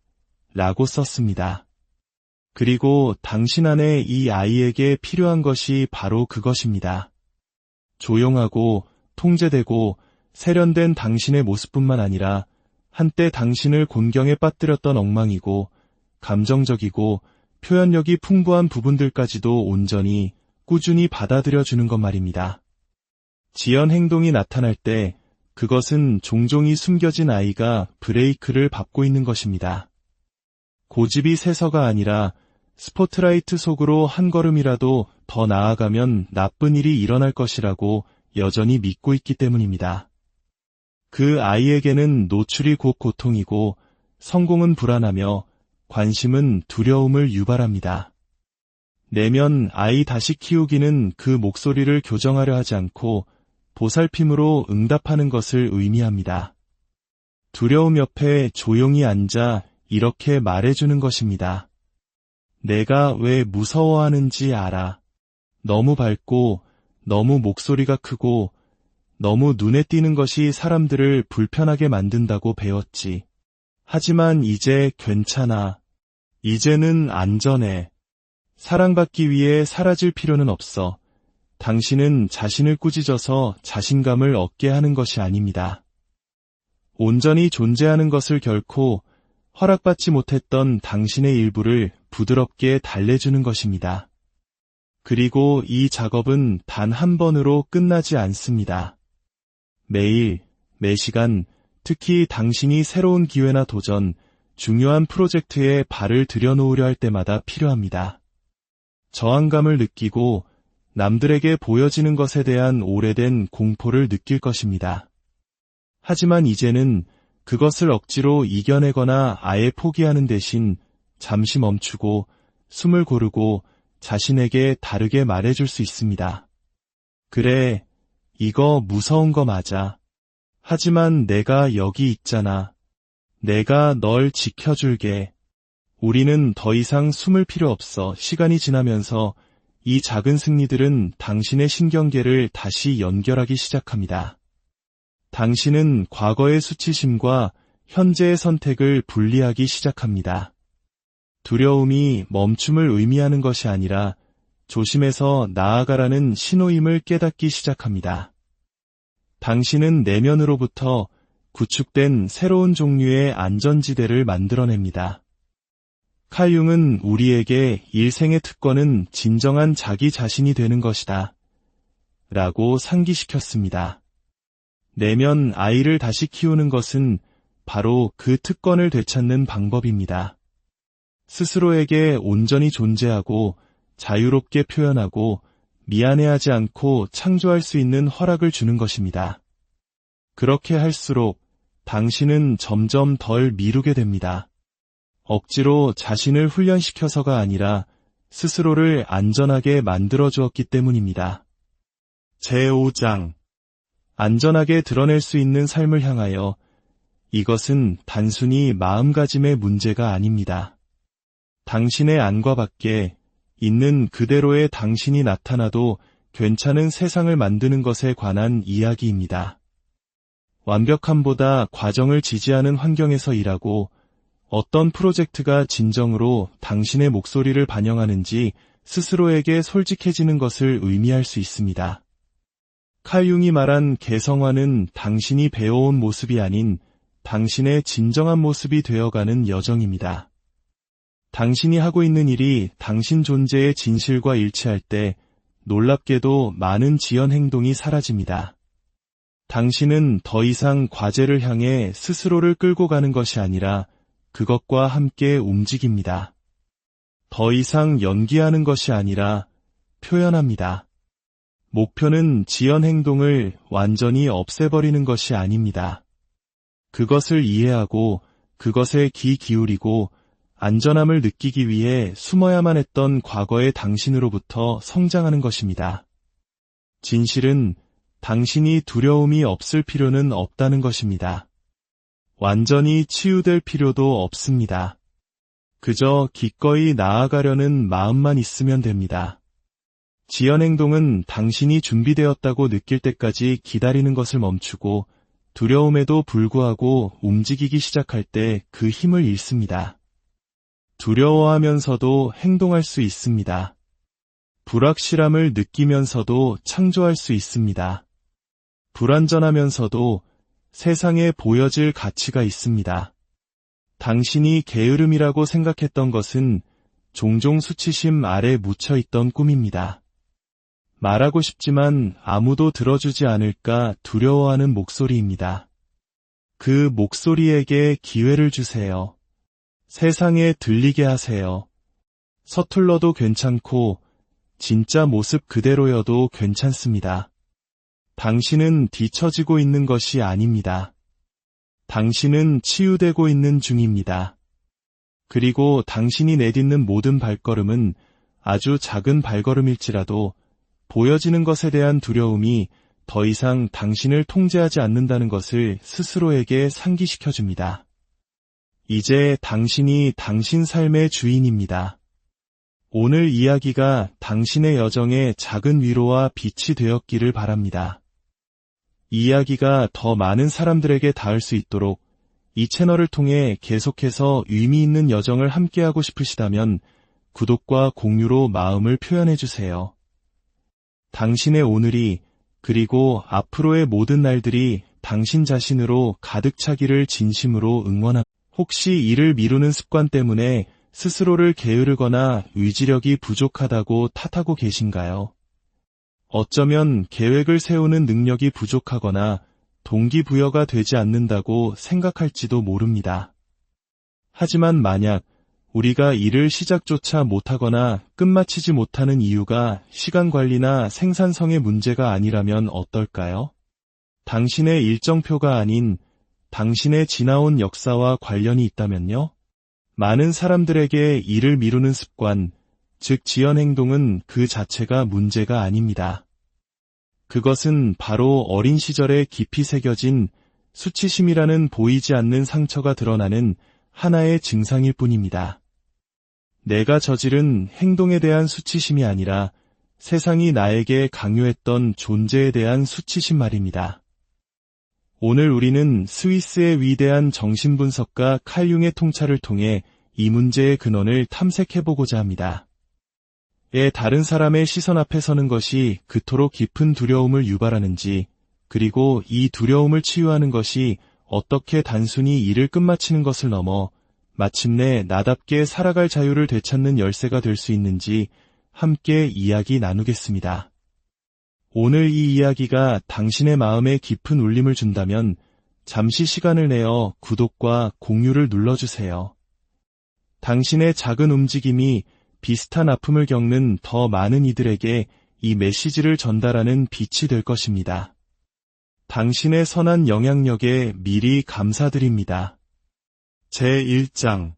라고 썼습니다. 그리고 당신 안에 이 아이에게 필요한 것이 바로 그것입니다. 조용하고 통제되고 세련된 당신의 모습뿐만 아니라 한때 당신을 곤경에 빠뜨렸던 엉망이고 감정적이고 표현력이 풍부한 부분들까지도 온전히 꾸준히 받아들여주는 것 말입니다. 지연 행동이 나타날 때 그것은 종종 이 숨겨진 아이가 브레이크를 밟고 있는 것입니다. 고집이 세서가 아니라 스포트라이트 속으로 한 걸음이라도 더 나아가면 나쁜 일이 일어날 것이라고 여전히 믿고 있기 때문입니다. 그 아이에게는 노출이 곧 고통이고 성공은 불안하며 관심은 두려움을 유발합니다. 내면 아이 다시 키우기는 그 목소리를 교정하려 하지 않고 보살핌으로 응답하는 것을 의미합니다. 두려움 옆에 조용히 앉아 이렇게 말해주는 것입니다. 내가 왜 무서워하는지 알아. 너무 밝고 너무 목소리가 크고 너무 눈에 띄는 것이 사람들을 불편하게 만든다고 배웠지. 하지만 이제 괜찮아. 이제는 안전해. 사랑받기 위해 사라질 필요는 없어. 당신은 자신을 꾸짖어서 자신감을 얻게 하는 것이 아닙니다. 온전히 존재하는 것을 결코 허락받지 못했던 당신의 일부를 부드럽게 달래주는 것입니다. 그리고 이 작업은 단 한 번으로 끝나지 않습니다. 매일, 매시간, 특히 당신이 새로운 기회나 도전, 중요한 프로젝트에 발을 들여놓으려 할 때마다 필요합니다. 저항감을 느끼고 남들에게 보여지는 것에 대한 오래된 공포를 느낄 것입니다. 하지만 이제는 그것을 억지로 이겨내거나 아예 포기하는 대신 잠시 멈추고 숨을 고르고 자신에게 다르게 말해줄 수 있습니다. 그래, 이거 무서운 거 맞아. 하지만 내가 여기 있잖아. 내가 널 지켜줄게. 우리는 더 이상 숨을 필요 없어. 시간이 지나면서 이 작은 승리들은 당신의 신경계를 다시 연결하기 시작합니다. 당신은 과거의 수치심과 현재의 선택을 분리하기 시작합니다. 두려움이 멈춤을 의미하는 것이 아니라 조심해서 나아가라는 신호임을 깨닫기 시작합니다. 당신은 내면으로부터 구축된 새로운 종류의 안전지대를 만들어냅니다. 칼 융은 우리에게 일생의 특권은 진정한 자기 자신이 되는 것이다 라고 상기시켰습니다. 내면 아이를 다시 키우는 것은 바로 그 특권을 되찾는 방법입니다. 스스로에게 온전히 존재하고 자유롭게 표현하고 미안해하지 않고 창조할 수 있는 허락을 주는 것입니다. 그렇게 할수록 당신은 점점 덜 미루게 됩니다. 억지로 자신을 훈련시켜서가 아니라 스스로를 안전하게 만들어 주었기 때문입니다. 제5장. 안전하게 드러낼 수 있는 삶을 향하여. 이것은 단순히 마음가짐의 문제가 아닙니다. 당신의 안과 밖에 있는 그대로의 당신이 나타나도 괜찮은 세상을 만드는 것에 관한 이야기입니다. 완벽함보다 과정을 지지하는 환경에서 일하고 어떤 프로젝트가 진정으로 당신의 목소리를 반영하는지 스스로에게 솔직해지는 것을 의미할 수 있습니다. 칼 융이 말한 개성화는 당신이 배워온 모습이 아닌 당신의 진정한 모습이 되어가는 여정입니다. 당신이 하고 있는 일이 당신 존재의 진실과 일치할 때 놀랍게도 많은 지연 행동이 사라집니다. 당신은 더 이상 과제를 향해 스스로를 끌고 가는 것이 아니라 그것과 함께 움직입니다. 더 이상 연기하는 것이 아니라 표현합니다. 목표는 지연 행동을 완전히 없애버리는 것이 아닙니다. 그것을 이해하고 그것에 귀 기울이고 안전함을 느끼기 위해 숨어야만 했던 과거의 당신으로부터 성장하는 것입니다. 진실은 당신이 두려움이 없을 필요는 없다는 것입니다. 완전히 치유될 필요도 없습니다. 그저 기꺼이 나아가려는 마음만 있으면 됩니다. 지연 행동은 당신이 준비되었다고 느낄 때까지 기다리는 것을 멈추고 두려움에도 불구하고 움직이기 시작할 때 그 힘을 잃습니다. 두려워하면서도 행동할 수 있습니다. 불확실함을 느끼면서도 창조할 수 있습니다. 불완전하면서도 세상에 보여질 가치가 있습니다. 당신이 게으름이라고 생각했던 것은 종종 수치심 아래 묻혀있던 꿈입니다. 말하고 싶지만 아무도 들어주지 않을까 두려워하는 목소리입니다. 그 목소리에게 기회를 주세요. 세상에 들리게 하세요. 서툴러도 괜찮고 진짜 모습 그대로여도 괜찮습니다. 당신은 뒤처지고 있는 것이 아닙니다. 당신은 치유되고 있는 중입니다. 그리고 당신이 내딛는 모든 발걸음은 아주 작은 발걸음일지라도 보여지는 것에 대한 두려움이 더 이상 당신을 통제하지 않는다는 것을 스스로에게 상기시켜줍니다. 이제 당신이 당신 삶의 주인입니다. 오늘 이야기가 당신의 여정에 작은 위로와 빛이 되었기를 바랍니다. 이 이야기가 더 많은 사람들에게 닿을 수 있도록 이 채널을 통해 계속해서 의미 있는 여정을 함께하고 싶으시다면 구독과 공유로 마음을 표현해주세요. 당신의 오늘이 그리고 앞으로의 모든 날들이 당신 자신으로 가득 차기를 진심으로 응원합니다. 혹시 일을 미루는 습관 때문에 스스로를 게으르거나 의지력이 부족하다고 탓하고 계신가요? 어쩌면 계획을 세우는 능력이 부족하거나 동기부여가 되지 않는다고 생각할지도 모릅니다. 하지만 만약 우리가 일을 시작조차 못하거나 끝마치지 못하는 이유가 시간 관리나 생산성의 문제가 아니라면 어떨까요? 당신의 일정표가 아닌 당신의 지나온 역사와 관련이 있다면요? 많은 사람들에게 일을 미루는 습관, 즉 지연 행동은 그 자체가 문제가 아닙니다. 그것은 바로 어린 시절에 깊이 새겨진 수치심이라는 보이지 않는 상처가 드러나는 하나의 증상일 뿐입니다. 내가 저지른 행동에 대한 수치심이 아니라 세상이 나에게 강요했던 존재에 대한 수치심 말입니다. 오늘 우리는 스위스의 위대한 정신분석가 칼 융의 통찰을 통해 이 문제의 근원을 탐색해보고자 합니다. 다른 사람의 시선 앞에 서는 것이 그토록 깊은 두려움을 유발하는지, 그리고 이 두려움을 치유하는 것이 어떻게 단순히 일을 끝마치는 것을 넘어 마침내 나답게 살아갈 자유를 되찾는 열쇠가 될 수 있는지 함께 이야기 나누겠습니다. 오늘 이 이야기가 당신의 마음에 깊은 울림을 준다면 잠시 시간을 내어 구독과 공유를 눌러주세요. 당신의 작은 움직임이 비슷한 아픔을 겪는 더 많은 이들에게 이 메시지를 전달하는 빛이 될 것입니다. 당신의 선한 영향력에 미리 감사드립니다. 제1장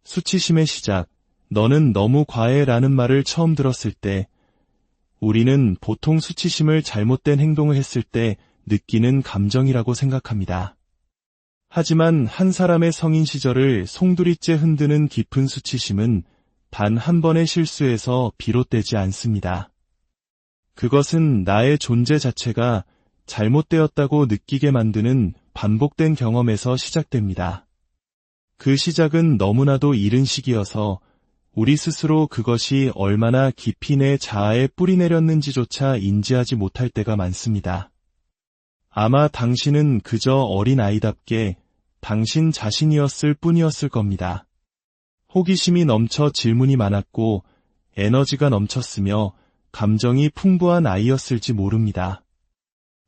수치심의 시작. 너는 너무 과해라는 말을 처음 들었을 때 우리는 보통 수치심을 잘못된 행동을 했을 때 느끼는 감정이라고 생각합니다. 하지만 한 사람의 성인 시절을 송두리째 흔드는 깊은 수치심은 단 한 번의 실수에서 비롯되지 않습니다. 그것은 나의 존재 자체가 잘못되었다고 느끼게 만드는 반복된 경험에서 시작됩니다. 그 시작은 너무나도 이른 시기여서 우리 스스로 그것이 얼마나 깊이 내 자아에 뿌리내렸는지조차 인지하지 못할 때가 많습니다. 아마 당신은 그저 어린 아이답게 당신 자신이었을 뿐이었을 겁니다. 호기심이 넘쳐 질문이 많았고 에너지가 넘쳤으며 감정이 풍부한 아이였을지 모릅니다.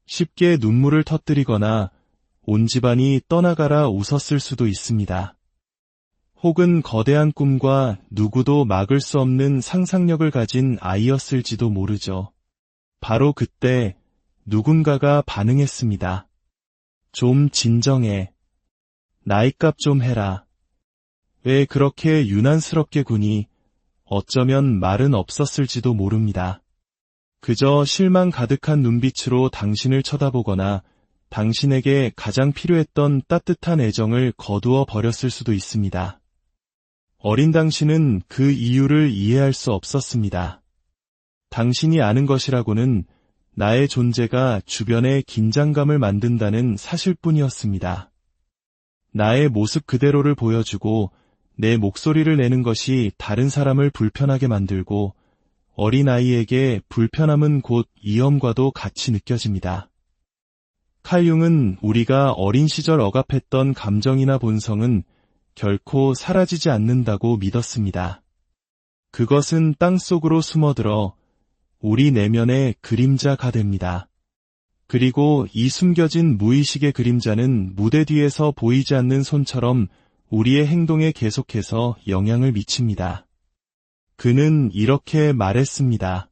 쉽게 눈물을 터뜨리거나 온 집안이 떠나가라 웃었을 수도 있습니다. 혹은 거대한 꿈과 누구도 막을 수 없는 상상력을 가진 아이였을지도 모르죠. 바로 그때 누군가가 반응했습니다. 좀 진정해. 나이값 좀 해라. 왜 그렇게 유난스럽게 구니? 어쩌면 말은 없었을지도 모릅니다. 그저 실망 가득한 눈빛으로 당신을 쳐다보거나 당신에게 가장 필요했던 따뜻한 애정을 거두어 버렸을 수도 있습니다. 어린 당신은 그 이유를 이해할 수 없었습니다. 당신이 아는 것이라고는 나의 존재가 주변에 긴장감을 만든다는 사실뿐이었습니다. 나의 모습 그대로를 보여주고 내 목소리를 내는 것이 다른 사람을 불편하게 만들고 어린아이에게 불편함은 곧 위험과도 같이 느껴집니다. 칼 융은 우리가 어린 시절 억압했던 감정이나 본성은 결코 사라지지 않는다고 믿었습니다. 그것은 땅속으로 숨어들어 우리 내면의 그림자가 됩니다. 그리고 이 숨겨진 무의식의 그림자는 무대 뒤에서 보이지 않는 손처럼 우리의 행동에 계속해서 영향을 미칩니다. 그는 이렇게 말했습니다.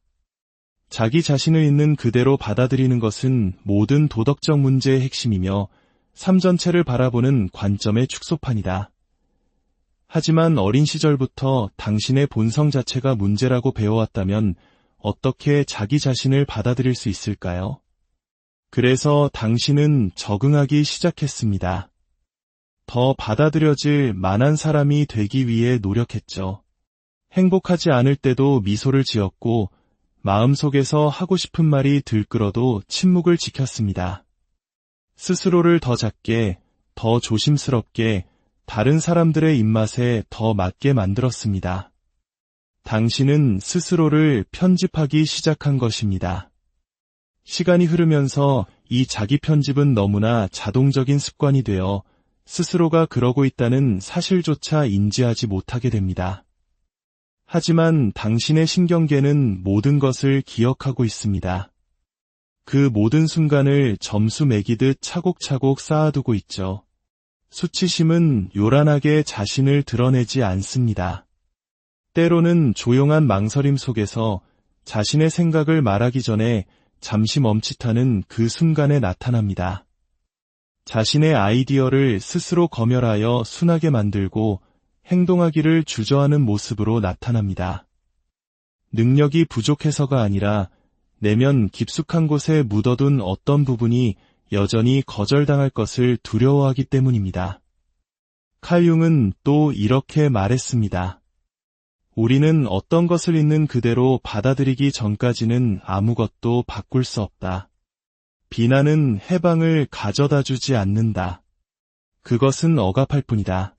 자기 자신을 있는 그대로 받아들이는 것은 모든 도덕적 문제의 핵심이며 삶 전체를 바라보는 관점의 축소판이다. 하지만 어린 시절부터 당신의 본성 자체가 문제라고 배워왔다면 어떻게 자기 자신을 받아들일 수 있을까요? 그래서 당신은 적응하기 시작했습니다. 더 받아들여질 만한 사람이 되기 위해 노력했죠. 행복하지 않을 때도 미소를 지었고 마음속에서 하고 싶은 말이 들끓어도 침묵을 지켰습니다. 스스로를 더 작게, 더 조심스럽게 다른 사람들의 입맛에 더 맞게 만들었습니다. 당신은 스스로를 편집하기 시작한 것입니다. 시간이 흐르면서 이 자기 편집은 너무나 자동적인 습관이 되어 스스로가 그러고 있다는 사실조차 인지하지 못하게 됩니다. 하지만 당신의 신경계는 모든 것을 기억하고 있습니다. 그 모든 순간을 점수 매기듯 차곡차곡 쌓아두고 있죠. 수치심은 요란하게 자신을 드러내지 않습니다. 때로는 조용한 망설임 속에서 자신의 생각을 말하기 전에 잠시 멈칫하는 그 순간에 나타납니다. 자신의 아이디어를 스스로 검열하여 순하게 만들고 행동하기를 주저하는 모습으로 나타납니다. 능력이 부족해서가 아니라 내면 깊숙한 곳에 묻어둔 어떤 부분이 여전히 거절당할 것을 두려워하기 때문입니다. 칼 융은 또 이렇게 말했습니다. 우리는 어떤 것을 있는 그대로 받아들이기 전까지는 아무것도 바꿀 수 없다. 비난은 해방을 가져다 주지 않는다. 그것은 억압할 뿐이다.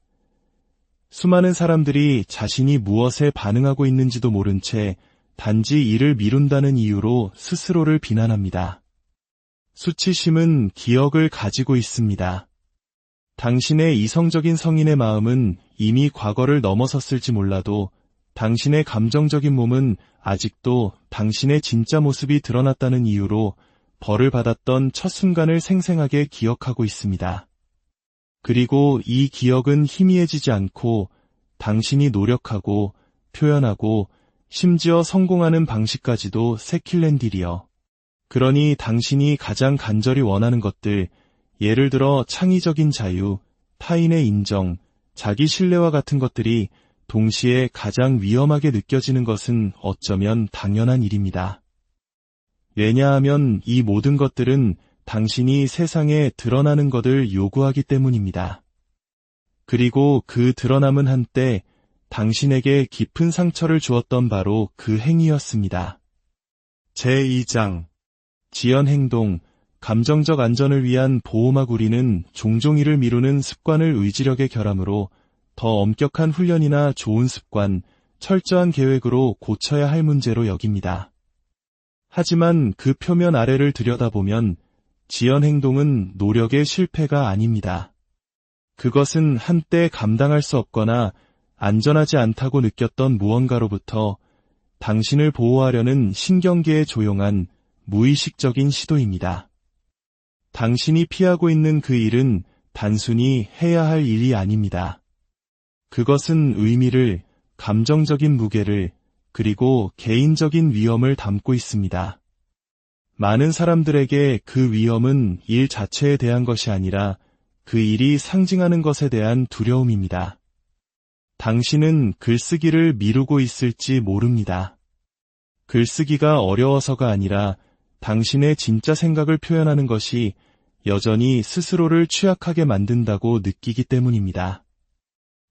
수많은 사람들이 자신이 무엇에 반응하고 있는지도 모른 채 단지 이를 미룬다는 이유로 스스로를 비난합니다. 수치심은 기억을 가지고 있습니다. 당신의 이성적인 성인의 마음은 이미 과거를 넘어섰을지 몰라도 당신의 감정적인 몸은 아직도 당신의 진짜 모습이 드러났다는 이유로 벌을 받았던 첫 순간을 생생하게 기억하고 있습니다. 그리고 이 기억은 희미해지지 않고 당신이 노력하고 표현하고 심지어 성공하는 방식까지도 새킬렌딜이여. 그러니 당신이 가장 간절히 원하는 것들, 예를 들어 창의적인 자유, 타인의 인정, 자기 신뢰와 같은 것들이 동시에 가장 위험하게 느껴지는 것은 어쩌면 당연한 일입니다. 왜냐하면 이 모든 것들은 당신이 세상에 드러나는 것을 요구하기 때문입니다. 그리고 그 드러남은 한때 당신에게 깊은 상처를 주었던 바로 그 행위였습니다. 제2장 지연 행동, 감정적 안전을 위한 보호막. 우리는 종종 이를 미루는 습관을 의지력의 결함으로 더 엄격한 훈련이나 좋은 습관, 철저한 계획으로 고쳐야 할 문제로 여깁니다. 하지만 그 표면 아래를 들여다보면 지연 행동은 노력의 실패가 아닙니다. 그것은 한때 감당할 수 없거나 안전하지 않다고 느꼈던 무언가로부터 당신을 보호하려는 신경계의 조용한 무의식적인 시도입니다. 당신이 피하고 있는 그 일은 단순히 해야 할 일이 아닙니다. 그것은 의미를, 감정적인 무게를, 그리고 개인적인 위험을 담고 있습니다. 많은 사람들에게 그 위험은 일 자체에 대한 것이 아니라 그 일이 상징하는 것에 대한 두려움입니다. 당신은 글쓰기를 미루고 있을지 모릅니다. 글쓰기가 어려워서가 아니라 당신의 진짜 생각을 표현하는 것이 여전히 스스로를 취약하게 만든다고 느끼기 때문입니다.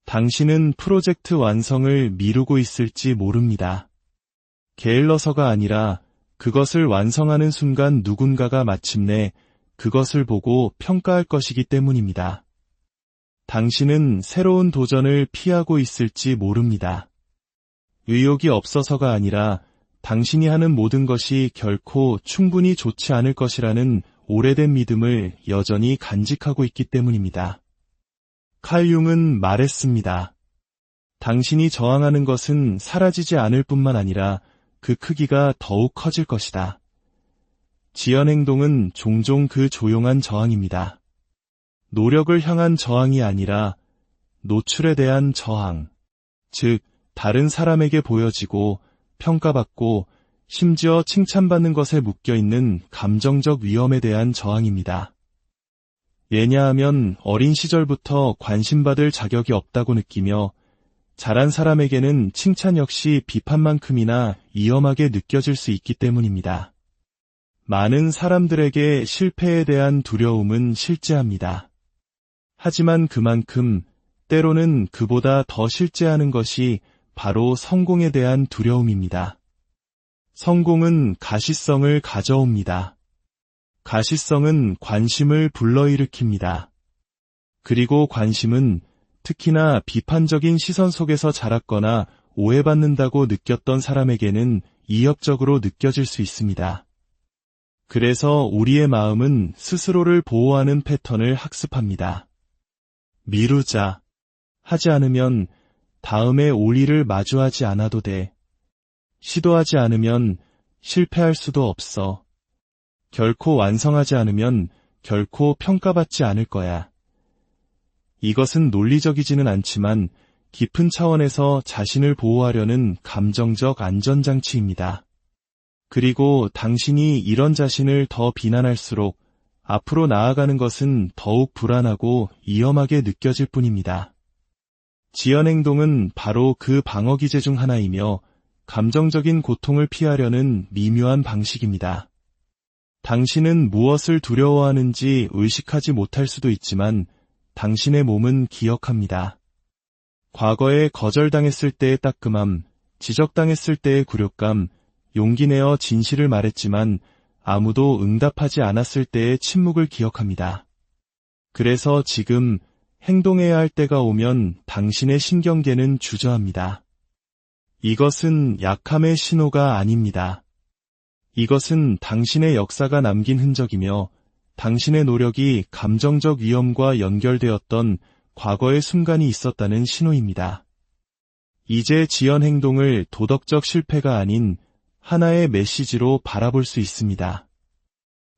당신은 프로젝트 완성을 미루고 있을지 모릅니다. 게을러서가 아니라 그것을 완성하는 순간 누군가가 마침내 그것을 보고 평가할 것이기 때문입니다. 당신은 새로운 도전을 피하고 있을지 모릅니다. 의욕이 없어서가 아니라 당신이 하는 모든 것이 결코 충분히 좋지 않을 것이라는 오래된 믿음을 여전히 간직하고 있기 때문입니다. 칼 융은 말했습니다. 당신이 저항하는 것은 사라지지 않을 뿐만 아니라 그 크기가 더욱 커질 것이다. 지연 행동은 종종 그 조용한 저항입니다. 노력을 향한 저항이 아니라 노출에 대한 저항, 즉 다른 사람에게 보여지고 평가받고 심지어 칭찬받는 것에 묶여있는 감정적 위험에 대한 저항입니다. 왜냐하면 어린 시절부터 관심받을 자격이 없다고 느끼며 자란 사람에게는 칭찬 역시 비판만큼이나 위험하게 느껴질 수 있기 때문입니다. 많은 사람들에게 실패에 대한 두려움은 실제합니다. 하지만 그만큼 때로는 그보다 더 실제하는 것이 바로 성공에 대한 두려움입니다. 성공은 가시성을 가져옵니다. 가시성은 관심을 불러일으킵니다. 그리고 관심은 특히나 비판적인 시선 속에서 자랐거나 오해받는다고 느꼈던 사람에게는 이협적으로 느껴질 수 있습니다. 그래서 우리의 마음은 스스로를 보호하는 패턴을 학습합니다. 미루자. 하지 않으면 다음에 올 일을 마주하지 않아도 돼. 시도하지 않으면 실패할 수도 없어. 결코 완성하지 않으면 결코 평가받지 않을 거야. 이것은 논리적이지는 않지만 깊은 차원에서 자신을 보호하려는 감정적 안전장치입니다. 그리고 당신이 이런 자신을 더 비난할수록 앞으로 나아가는 것은 더욱 불안하고 위험하게 느껴질 뿐입니다. 지연 행동은 바로 그 방어기제 중 하나이며 감정적인 고통을 피하려는 미묘한 방식입니다. 당신은 무엇을 두려워하는지 의식하지 못할 수도 있지만 당신의 몸은 기억합니다. 과거에 거절당했을 때의 따끔함, 지적당했을 때의 굴욕감, 용기 내어 진실을 말했지만 아무도 응답하지 않았을 때의 침묵을 기억합니다. 그래서 지금 행동해야 할 때가 오면 당신의 신경계는 주저합니다. 이것은 약함의 신호가 아닙니다. 이것은 당신의 역사가 남긴 흔적이며 당신의 노력이 감정적 위험과 연결되었던 과거의 순간이 있었다는 신호입니다. 이제 지연 행동을 도덕적 실패가 아닌 하나의 메시지로 바라볼 수 있습니다.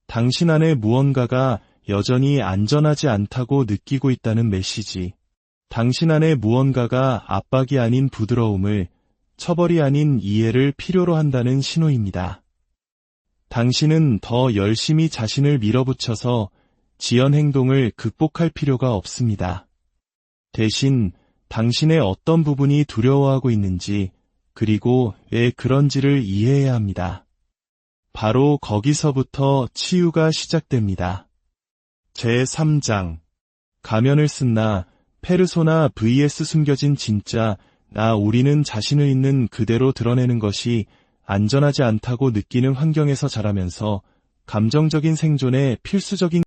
당신 안에 무언가가 여전히 안전하지 않다고 느끼고 있다는 메시지. 당신 안에 무언가가 압박이 아닌 부드러움을, 처벌이 아닌 이해를 필요로 한다는 신호입니다. 당신은 더 열심히 자신을 밀어붙여서 지연 행동을 극복할 필요가 없습니다. 대신 당신의 어떤 부분이 두려워하고 있는지, 그리고 왜 그런지를 이해해야 합니다. 바로 거기서부터 치유가 시작됩니다. 제3장 가면을 쓴 나, 페르소나 vs 숨겨진 진짜, 우리는 자신을 있는 그대로 드러내는 것이 안전하지 않다고 느끼는 환경에서 자라면서 감정적인 생존에 필수적인